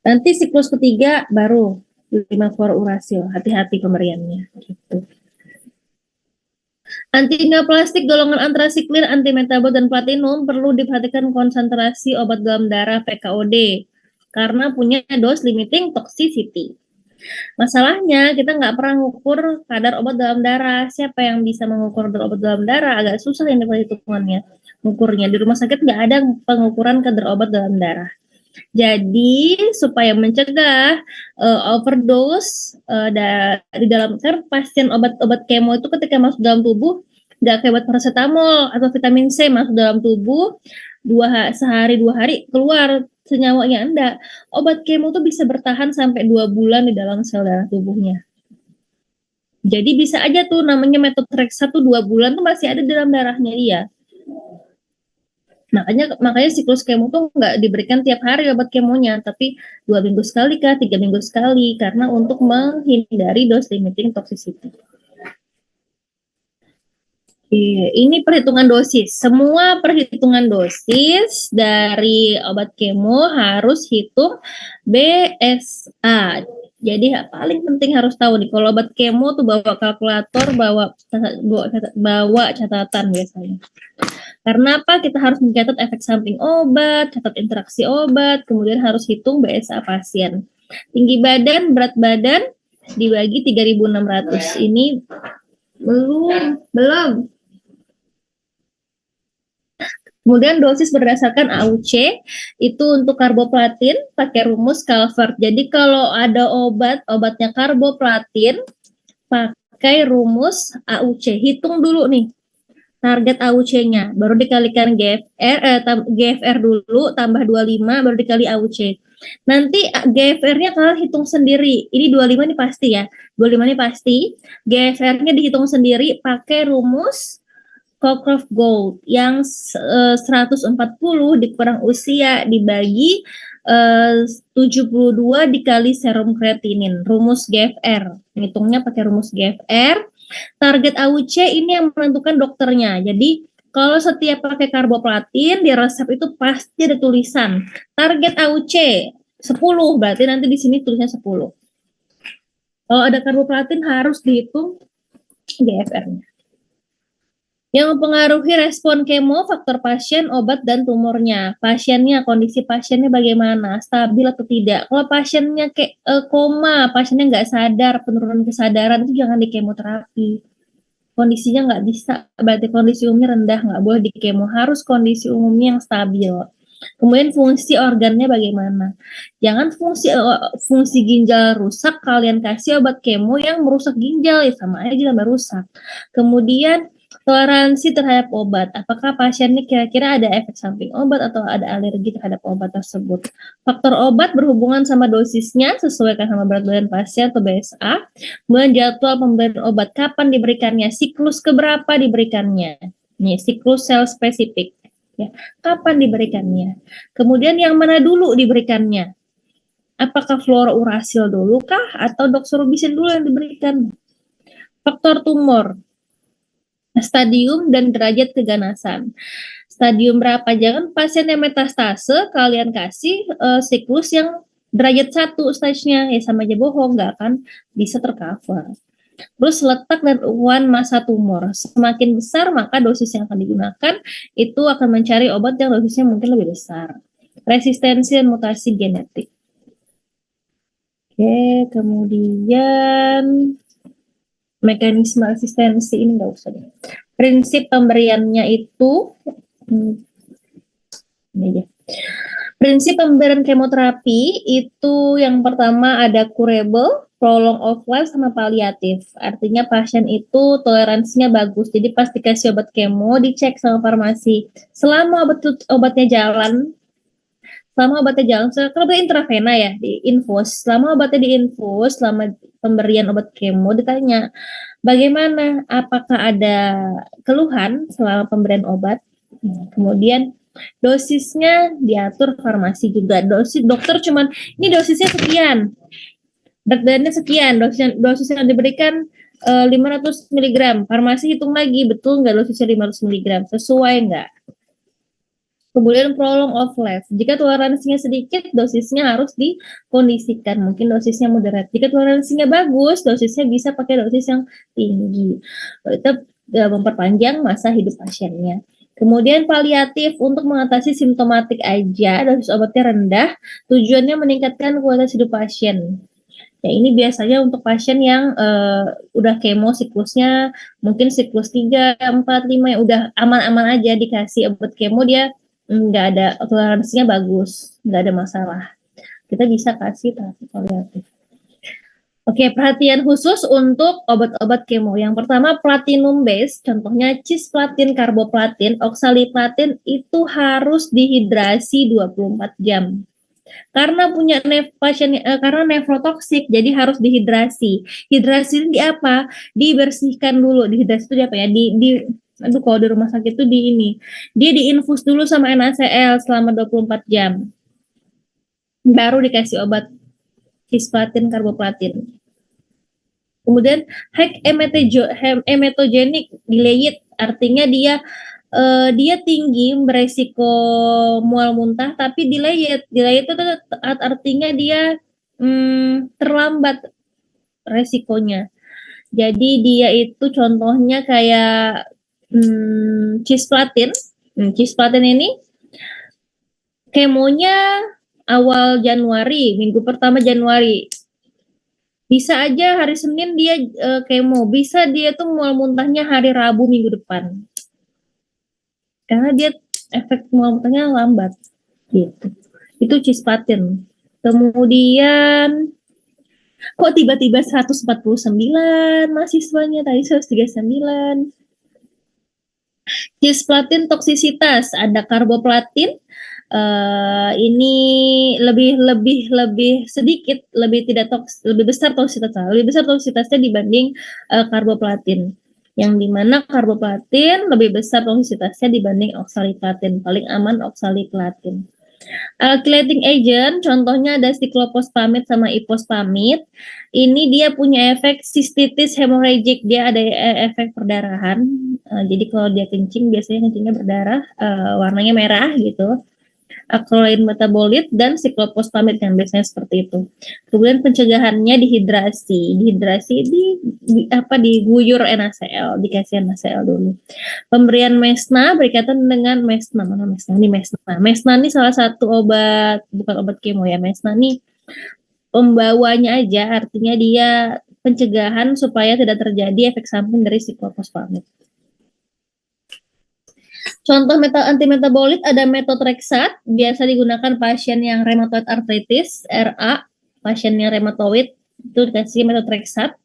Nanti siklus ketiga baru 5 fluorouracil. Hati-hati pemberiannya gitu. Antineoplastik golongan antrasiklin, antimetabol dan platinum perlu diperhatikan konsentrasi obat dalam darah PKOD karena punya dose limiting toxicity. Masalahnya kita nggak pernah mengukur kadar obat dalam darah. Siapa yang bisa mengukur kadar obat dalam darah? Agak susah ini perhitungannya. Mengukurnya di rumah sakit nggak ada pengukuran kadar obat dalam darah. Jadi supaya mencegah overdose di dalam pasien obat-obat kemo itu ketika masuk dalam tubuh nggak kayak obat paracetamol atau vitamin C masuk dalam tubuh sehari 2 hari keluar senyawanya, enggak. Obat kemo tuh bisa bertahan sampai 2 bulan di dalam sel darah tubuhnya. Jadi bisa aja tuh namanya methotrexate 2 bulan tuh masih ada di dalam darahnya dia. Makanya siklus kemo tuh nggak diberikan tiap hari obat kemonya, tapi 2 minggu sekali 3 minggu sekali, karena untuk menghindari dose limiting toxicity. Ini perhitungan dosis. Semua perhitungan dosis dari obat kemo harus hitung BSA. Jadi paling penting harus tahu nih, kalau obat kemo tuh bawa kalkulator, bawa catatan biasanya. Karena apa? Kita harus mencatat efek samping obat, catat interaksi obat, kemudian harus hitung BSA pasien. Tinggi badan, berat badan dibagi 3.600. Ini belum. Kemudian dosis berdasarkan AUC itu untuk karboplatin pakai rumus Calvert. Jadi kalau ada obatnya karboplatin pakai rumus AUC. Hitung dulu nih target AUC-nya, baru dikalikan GFR dulu tambah 25 baru dikali AUC. Nanti GFR-nya kalian hitung sendiri. Ini 25 ini pasti ya. 25 ini pasti. GFR-nya dihitung sendiri pakai rumus Cockcroft-Gault yang 140 dikurang usia dibagi 72 dikali serum kreatinin. Rumus GFR. Ngitungnya pakai rumus GFR. Target AUC ini yang menentukan dokternya. Jadi kalau setiap pakai karboplatin di resep itu pasti ada tulisan target AUC 10, berarti nanti di sini tulisnya 10. Kalau ada karboplatin harus dihitung GFR-nya. Yang mempengaruhi respon kemo, faktor pasien, obat, dan tumornya. Pasiennya, kondisi pasiennya bagaimana, stabil atau tidak. Kalau pasiennya kayak koma, pasiennya nggak sadar, penurunan kesadaran, itu jangan di kemoterapi. Kondisinya nggak bisa, berarti kondisi umumnya rendah, nggak boleh di kemo. Harus kondisi umumnya yang stabil. Kemudian fungsi organnya bagaimana? Jangan fungsi ginjal rusak kalian kasih obat kemo yang merusak ginjal, ya sama aja tambah rusak. Kemudian toleransi terhadap obat. Apakah pasien ini kira-kira ada efek samping obat atau ada alergi terhadap obat tersebut? Faktor obat berhubungan sama dosisnya, sesuaikan sama berat badan pasien atau BSA. Kemudian jadwal pemberian obat, kapan diberikannya, siklus keberapa diberikannya. Nih, siklus sel spesifik. Ya, kapan diberikannya? Kemudian yang mana dulu diberikannya? Apakah fluorouracil dulu kah atau doxorubicin dulu yang diberikan? Faktor tumor, stadium dan derajat keganasan. Stadium berapa? Jangan pasien yang metastase kalian kasih siklus yang derajat 1 stage-nya, ya sama aja bohong, nggak akan bisa tercover. Terus letak dan ukuran massa tumor. Semakin besar, maka dosis yang akan digunakan itu akan mencari obat yang dosisnya mungkin lebih besar. Resistensi dan mutasi genetik. Oke, kemudian mekanisme resistensi ini nggak usah deh. Prinsip pemberiannya itu, ini aja. Prinsip pemberian kemoterapi itu yang pertama ada curable, prolong of life, sama paliatif. Artinya pasien itu toleransinya bagus. Jadi pas dikasih obat kemo, dicek sama farmasi. Selama obatnya jalan, kalau intravena ya, diinfus. Selama obatnya diinfus, selama pemberian obat kemo ditanya, bagaimana? Apakah ada keluhan selama pemberian obat? Kemudian dosisnya diatur farmasi juga. Dokter cuman ini dosisnya sekian, berat badannya sekian, dosis yang diberikan 500 mg. Farmasi hitung lagi, betul nggak dosisnya 500 mg, sesuai nggak? Kemudian prolong of life. Jika toleransinya sedikit, dosisnya harus dikondisikan. Mungkin dosisnya moderat. Jika toleransinya bagus, dosisnya bisa pakai dosis yang tinggi. Itu memperpanjang masa hidup pasiennya. Kemudian paliatif untuk mengatasi simptomatik aja, dosis obatnya rendah, tujuannya meningkatkan kualitas hidup pasien. Ya ini biasanya untuk pasien yang udah kemo siklusnya mungkin siklus 3, 4, 5 yang udah aman-aman aja dikasih obat kemo, dia nggak ada toleransinya bagus, nggak ada masalah. Kita bisa kasih terapi paliatif. Oke, perhatian khusus untuk obat-obat kemo. Yang pertama platinum base, contohnya cisplatin, karboplatin, oksaliplatin itu harus dihidrasi 24 jam. Karena punya karena nefrotoksik, jadi harus dihidrasi. Hidrasi di apa? Dibersihkan dulu. Dihidrasi itu di apa ya? Aduh, kalau di rumah sakit itu dia diinfus dulu sama NaCl selama 24 jam. Baru dikasih obat cisplatin, karboplatin. Kemudian hematogenik delayed, artinya dia tinggi beresiko mual muntah tapi delayed itu artinya dia terlambat resikonya. Jadi dia itu contohnya kayak cisplatin. Cisplatin ini kemonya awal Januari, minggu pertama Januari. Bisa aja hari Senin dia kemo, bisa dia tuh mual muntahnya hari Rabu minggu depan. Karena dia efek mual muntahnya lambat gitu. Itu cisplatin. Kemudian kok tiba-tiba 149 mahasiswanya, tadi 139. Cisplatin toksisitas, ada karboplatin, ini lebih sedikit, lebih besar toksisitasnya dibanding karboplatin. Yang dimana karboplatin lebih besar toksisitasnya dibanding oksaliplatin. Paling aman oksaliplatin. Alkylating agent, contohnya ada siklopospamid sama ipospamid. Ini dia punya efek cystitis hemorrhagic, dia ada efek perdarahan. Jadi kalau dia kencing, biasanya kencingnya berdarah, warnanya merah gitu. Acrolein metabolit dan siklopospamid yang biasanya seperti itu. Kemudian pencegahannya dihidrasi diguyur NaCl, dikasih NaCl dulu. Pemberian mesna berkaitan dengan mesna. Mana mesna? Ini mesna. Mesna ini salah satu obat, bukan obat kemo ya. Mesna ini pembawanya aja, artinya dia pencegahan supaya tidak terjadi efek samping dari siklopospamid. Contoh antimetabolit ada methotrexate, biasa digunakan pasien yang rheumatoid arthritis, RA, pasien yang rheumatoid itu dikasih methotrexate.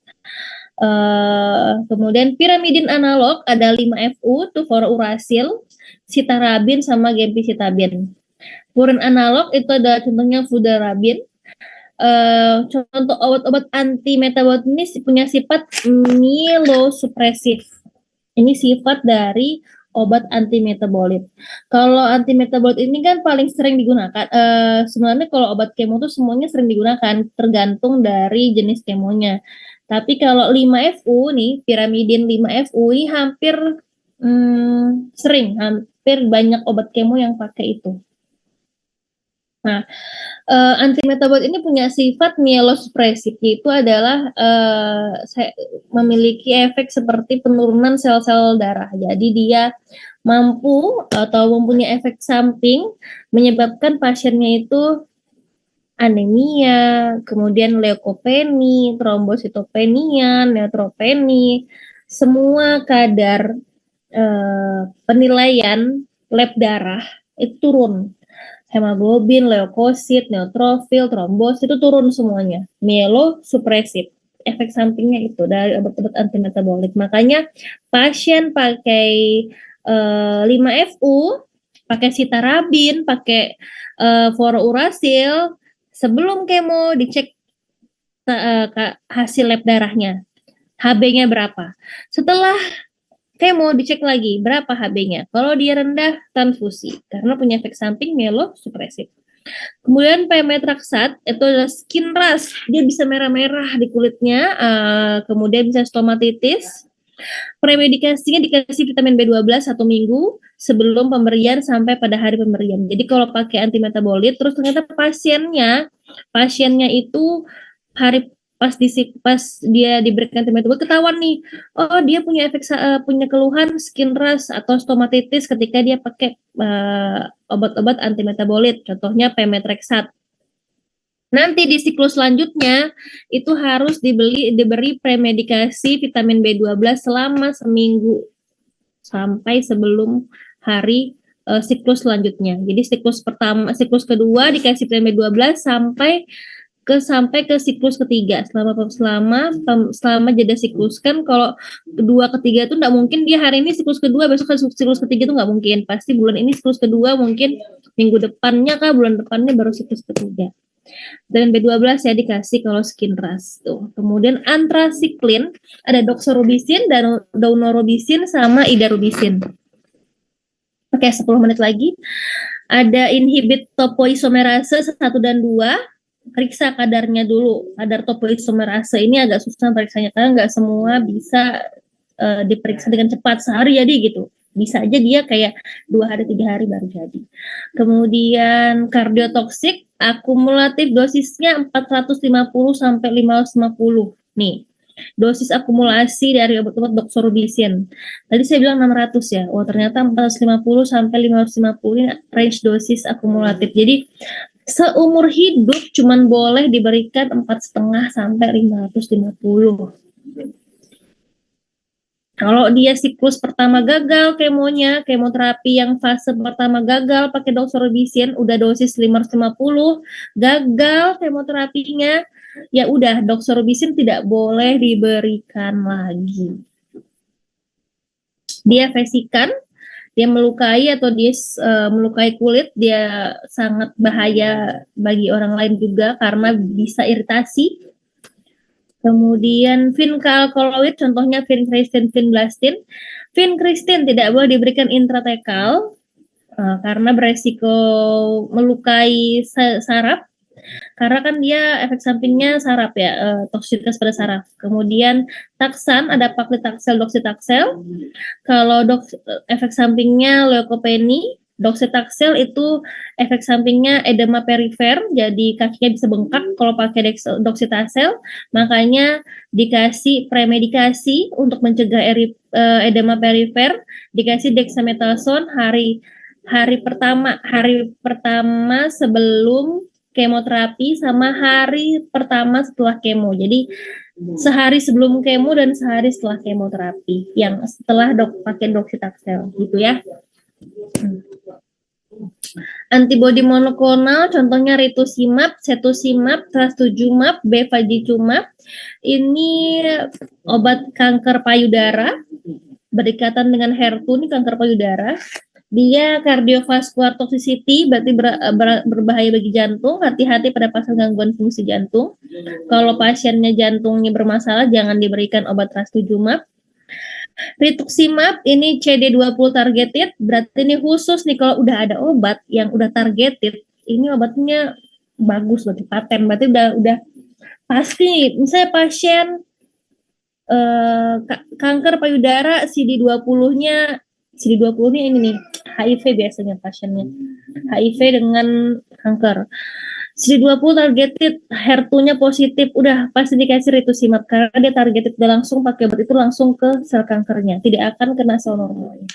Kemudian piramidin analog ada 5-FU, itu for urasil, citarabin sama gemcitabin. Furin analog itu ada contohnya fludarabin. Contoh obat-obat anti metabolit ini punya sifat mielosupresif. Ini sifat dari obat anti metabolit. Kalau anti metabolit ini kan paling sering digunakan. Sebenarnya kalau obat kemo itu semuanya sering digunakan, tergantung dari jenis kemonya. Tapi kalau 5-FU nih, piramidin 5-FU ini hampir hampir banyak obat kemo yang pakai itu. Nah, antimetabolit ini punya sifat mielosupresif, yaitu adalah memiliki efek seperti penurunan sel-sel darah. Jadi dia mampu atau mempunyai efek samping menyebabkan pasiennya itu anemia, kemudian leukopeni, trombositopenia, neutropeni, semua kadar penilaian lab darah itu turun. Hemoglobin, leukosit, neutrofil, trombosit itu turun semuanya. Mielosupresif. Efek sampingnya itu dari obat-obat antimetabolik. Makanya pasien pakai 5-FU, pakai citarabin, pakai fluorouracil, sebelum kemo dicek hasil lab darahnya. HB-nya berapa. Setelah kemo dicek lagi berapa HB-nya. Kalau dia rendah, transfusi karena punya efek samping mielosupresif. Kemudian pemetraxat itu adalah skin rash, dia bisa merah-merah di kulitnya, kemudian bisa stomatitis. Premedikasinya dikasih vitamin B12 1 minggu sebelum pemberian sampai pada hari pemberian. Jadi kalau pakai antimetabolit terus ternyata pasiennya itu hari pas dia diberikan antimetabolit ketahuan nih, oh dia punya punya keluhan skin rash atau stomatitis ketika dia pakai obat-obat antimetabolit, contohnya pemetrexat. Nanti di siklus selanjutnya itu harus diberi premedikasi vitamin B12 selama seminggu sampai sebelum hari siklus selanjutnya. Jadi siklus kedua dikasih vitamin B12 sampai ke siklus ketiga selama jeda siklus. Kan kalau kedua ketiga itu nggak mungkin dia hari ini siklus kedua besok siklus ketiga itu nggak mungkin, pasti bulan ini siklus kedua, mungkin minggu depannya bulan depannya baru siklus ketiga. Dan B12 ya dikasih kalau skin rash tuh. Kemudian antrasiklin ada doxorubicin dan daunorubicin sama idarubisin. Oke, 10 menit lagi. Ada inhibit topoisomerase 1 dan 2. Periksa kadarnya dulu. Kadar topoisomerase ini agak susah periksanya karena nggak semua bisa diperiksa dengan cepat sehari jadi gitu. Bisa aja dia kayak 2 hari 3 hari baru jadi. Kemudian kardiotoksik akumulatif dosisnya 450 sampai 550. Nih, dosis akumulasi dari obat-obat doxorubicin. Tadi saya bilang 600 ya. Oh, ternyata 450 sampai 550 ini range dosis akumulatif. Jadi seumur hidup cuman boleh diberikan 4,5 sampai 550. Kalau dia siklus pertama gagal kemonya, kemoterapi yang fase pertama gagal pakai doxorubicin, udah dosis 550, gagal kemoterapinya, ya udah doxorubicin tidak boleh diberikan lagi. Dia vesikan, dia melukai atau dia melukai kulit, dia sangat bahaya bagi orang lain juga karena bisa iritasi. Kemudian vinca-alkaloid, contohnya vincristin, vinblastin. Vincristin tidak boleh diberikan intratekal karena beresiko melukai saraf. Karena kan dia efek sampingnya saraf ya, toksisitas pada saraf. Kemudian taksan, ada paclitaxel, doxytaxel. Kalau efek sampingnya leukopeni. Doxytaxel itu efek sampingnya edema perifer, jadi kakinya bisa bengkak kalau pakai doxytaxel, makanya dikasih premedikasi untuk mencegah edema perifer, dikasih dexamethasone hari pertama sebelum kemoterapi sama hari pertama setelah kemo. Jadi sehari sebelum kemo dan sehari setelah kemoterapi yang setelah pakai doxytaxel gitu ya. Antibodi monoklonal contohnya rituximab, cetuximab, trastuzumab, bevacizumab. Ini obat kanker payudara berdekatan dengan HER2, ini kanker payudara. Dia cardiovascular toxicity, berarti berbahaya bagi jantung. Hati-hati pada pasien gangguan fungsi jantung. Kalau pasiennya jantungnya bermasalah, jangan diberikan obat trastuzumab. Rituximab ini CD20 targeted, berarti ini khusus nih kalau udah ada obat yang udah targeted, ini obatnya bagus, berarti paten, berarti udah pasti. Misalnya pasien kanker payudara CD20-nya ini nih, HIV biasanya pasiennya. HIV dengan kanker. CD20 targeted, HER2-nya positif, udah pasti dikasih rituximab karena dia targeted, udah langsung pakai obat itu langsung ke sel kankernya, tidak akan kena sel normalnya.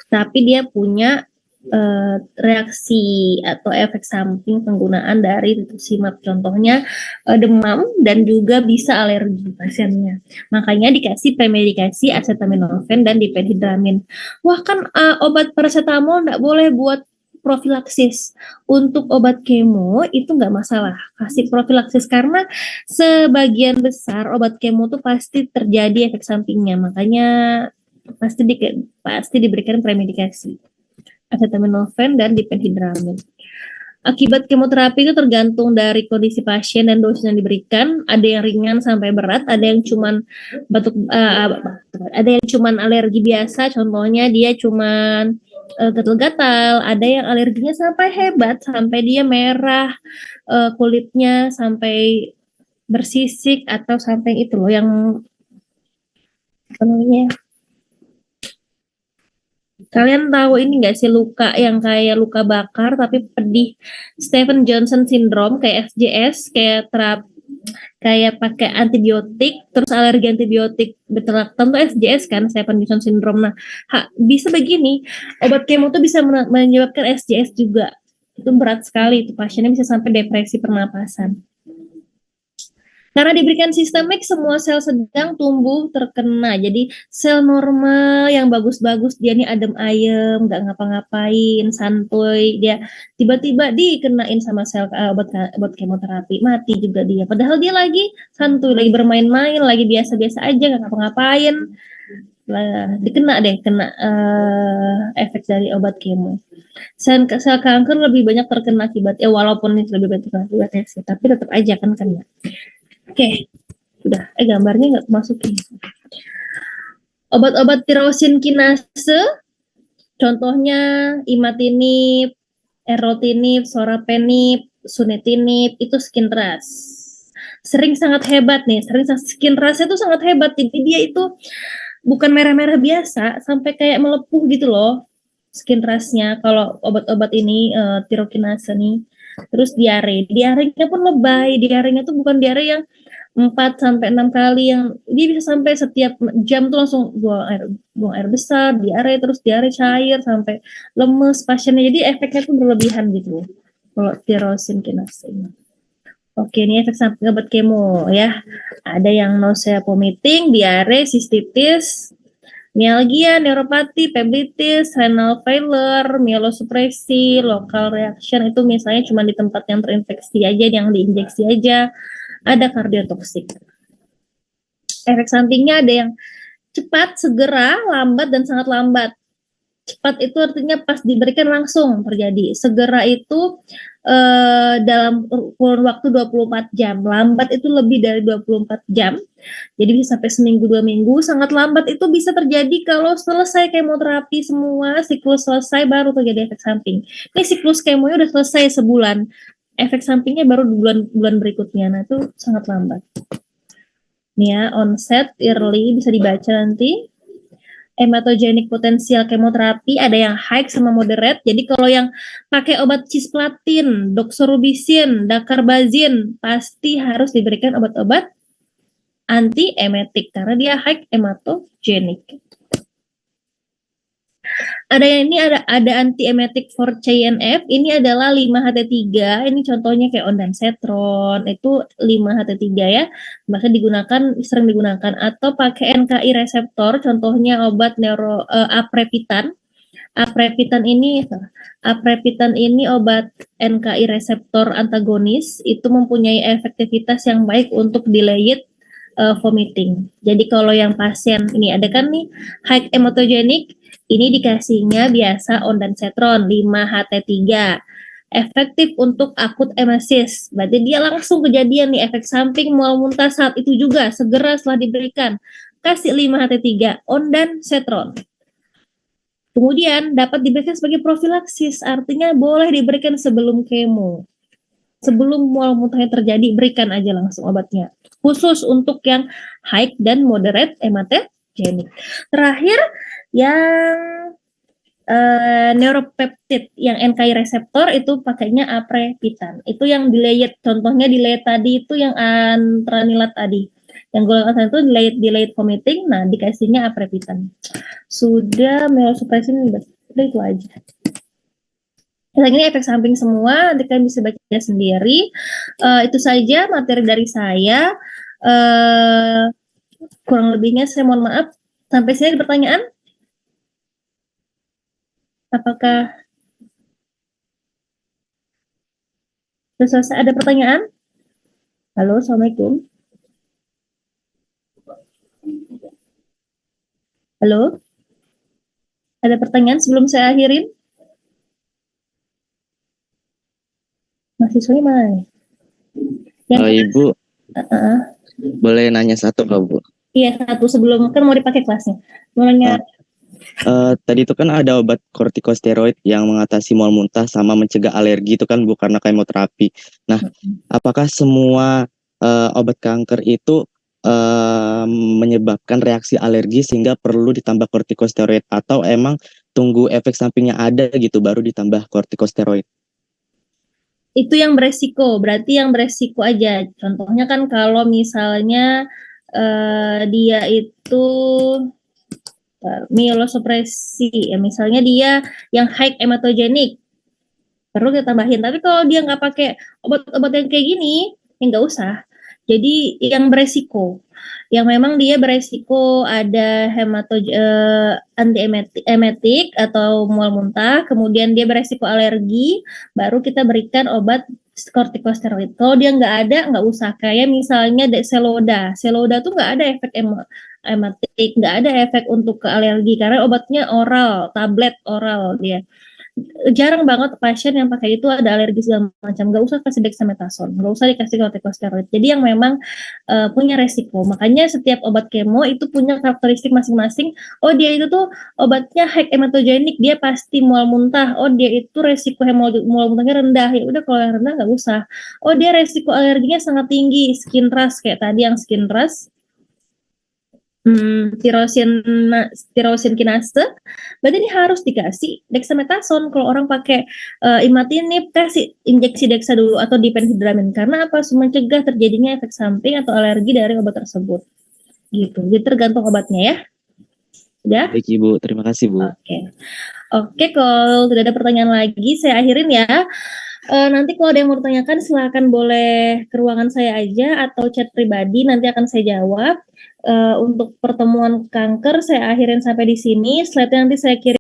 Tapi dia punya reaksi atau efek samping penggunaan dari rituximab, contohnya demam dan juga bisa alergi pasiennya. Makanya dikasih premedikasi acetaminophen dan diphenhydramine. Wah kan obat paracetamol nggak boleh buat profilaksis. Untuk obat kemo itu nggak masalah, kasih profilaksis karena sebagian besar obat kemo tuh pasti terjadi efek sampingnya, makanya pasti diberikan premedikasi acetaminophen dan diphenhydramine. Akibat kemoterapi itu tergantung dari kondisi pasien dan dosis yang diberikan. Ada yang ringan sampai berat, ada yang cuman ada yang cuman alergi biasa, contohnya dia cuman gatal-gatal, ada yang alerginya sampai hebat, sampai dia merah kulitnya, sampai bersisik, atau sampai itu loh yang apa namanya, kalian tahu ini nggak sih, luka yang kayak luka bakar tapi pedih, Stephen Johnson syndrome, kayak SJS, kayak pakai antibiotik terus alergi antibiotik beterlaktan tuh SJS kan, Stephen Johnson syndrome. Nah, bisa begini, obat kemo tuh bisa menyebabkan SJS juga. Itu berat sekali, itu pasiennya bisa sampai depresi pernapasan. Karena diberikan sistemik, semua sel sedang tumbuh terkena. Jadi sel normal yang bagus-bagus, dia nih adem ayem, nggak ngapa-ngapain, santuy, dia tiba-tiba dikenain sama sel obat kemoterapi, mati juga dia. Padahal dia lagi santuy, lagi bermain-main, lagi biasa-biasa aja, nggak ngapa-ngapain. Kena efek dari obat kemo. Sel kanker lebih banyak terkena akibat, walaupun ini lebih banyak terkena akibatnya sih, tapi tetap aja kan kena. Oke, udah. Gambarnya nggak masukin. Obat-obat tirosin kinase, contohnya imatinib, erlotinib, sorafenib, sunitinib, itu skintrust. Sering sangat hebat nih, skintrustnya itu sangat hebat. Jadi dia itu bukan merah-merah biasa, sampai kayak melepuh gitu loh skintrustnya. Kalau obat-obat ini tirokinase nih. Terus diarenya pun lebay. Diarenya tuh bukan diare yang 4-6 kali, yang dia bisa sampai setiap jam tuh langsung buang air besar, diare, terus diare cair sampai lemes pasiennya. Jadi efeknya tuh berlebihan gitu kalau tirosin kinase ini. Oke, ini efek samping obat kemo ya. Ada yang nausea, vomiting, diare, sistitis, mialgia, neuropati, plebitis, renal failure, mielosupresi, local reaction, itu misalnya cuma di tempat yang terinfeksi aja, yang diinjeksi aja. Ada kardiotoksik. Efek sampingnya ada yang cepat, segera, lambat, dan sangat lambat. Cepat itu artinya pas diberikan langsung terjadi. Segera itu dalam kurun waktu 24 jam. Lambat itu lebih dari 24 jam. Jadi bisa sampai seminggu, 2 minggu. Sangat lambat itu bisa terjadi kalau selesai kemoterapi semua, siklus selesai, baru terjadi efek samping. Ini siklus kemonya udah selesai sebulan. Efek sampingnya baru di bulan berikutnya. Nah, itu sangat lambat. Nih ya, onset, early, bisa dibaca nanti. Hematogenic potensial kemoterapi, ada yang high sama moderate. Jadi kalau yang pakai obat cisplatin, doxorubicin, dacarbazine, pasti harus diberikan obat-obat anti emetik karena dia high hematogenic. Ada antiemetik for CNF, ini adalah 5-HT3, ini contohnya kayak ondansetron, itu 5-HT3 ya, bahkan sering digunakan, atau pakai NKI reseptor, contohnya obat aprepitan. Aprepitan ini obat NKI reseptor antagonis, itu mempunyai efektivitas yang baik untuk delayed vomiting. Jadi kalau yang pasien ini ada kan nih high hematogenic, ini dikasihnya biasa ondansetron 5-HT3. Efektif untuk akut emesis. Berarti dia langsung kejadian nih efek samping mual muntah saat itu juga segera setelah diberikan. Kasih 5-HT3 ondansetron. Kemudian dapat diberikan sebagai profilaksis, artinya boleh diberikan sebelum kemo. Sebelum mual muntahnya terjadi, berikan aja langsung obatnya. Khusus untuk yang high dan moderate hematogenic. Terakhir, yang neuropeptid, yang NKI reseptor itu pakainya aprepitan. Itu yang delayed, contohnya delayed tadi itu yang antranilat tadi. Yang golongan itu delayed vomiting, nah dikasihnya aprepitan. Sudah myelosuppression, udah itu aja. Ini efek samping semua, nanti kalian bisa baca sendiri. Itu saja materi dari saya. Kurang lebihnya saya mohon maaf. Sampai sini ada pertanyaan? Apakah sudah selesai? Ada pertanyaan? Halo, Assalamualaikum. Halo? Ada pertanyaan sebelum saya akhirin? Mahasiswanya mana? Ibu, boleh nanya satu nggak, Bu? Iya, satu sebelum kan mau dipakai kelasnya. Mau nanya. Tadi itu kan ada obat kortikosteroid yang mengatasi mual muntah sama mencegah alergi itu kan Bu karena kemoterapi. Nah, apakah semua obat kanker itu menyebabkan reaksi alergi sehingga perlu ditambah kortikosteroid atau emang tunggu efek sampingnya ada gitu baru ditambah kortikosteroid? Itu yang beresiko, berarti yang beresiko aja. Contohnya kan kalau misalnya dia itu mielosupresi, ya misalnya dia yang high hematogenic, perlu kita tambahin. Tapi kalau dia nggak pakai obat-obat yang kayak gini, ya nggak usah. Jadi yang beresiko, yang memang dia beresiko ada antiemetik atau mual muntah, kemudian dia beresiko alergi, baru kita berikan obat kortikosteroid. Kalau dia nggak ada, nggak usah. Kayak misalnya Seloda tuh nggak ada efek ematik, nggak ada efek untuk ke alergi karena obatnya oral, tablet oral dia. Jarang banget pasien yang pakai itu ada alergi segala macam, nggak usah kasih dexamethasone, nggak usah dikasih kortikosteroid. Jadi yang memang punya resiko. Makanya setiap obat kemo itu punya karakteristik masing-masing. Oh dia itu tuh obatnya high hematogenic, dia pasti mual muntah. Oh dia itu resiko mual muntahnya rendah. Ya udah kalau yang rendah nggak usah. Oh dia resiko alerginya sangat tinggi, skin rash kayak tadi yang skin rash. Tirosin kinase, berarti ini harus dikasih dexamethasone. Kalau orang pakai imatinib, kasih injeksi dexa dulu atau diphenhydramine. Karena apa? Mencegah terjadinya efek samping atau alergi dari obat tersebut. Gitu. Jadi tergantung obatnya ya. Sudah? Baik Ibu, terima kasih Bu. Oke, kalau tidak ada pertanyaan lagi, saya akhirin ya. Nanti kalau ada yang mau ditanyakan, silakan boleh ke ruangan saya aja atau chat pribadi, nanti akan saya jawab. Untuk pertemuan kanker, saya akhirin sampai di sini. Slide-nya nanti saya kirim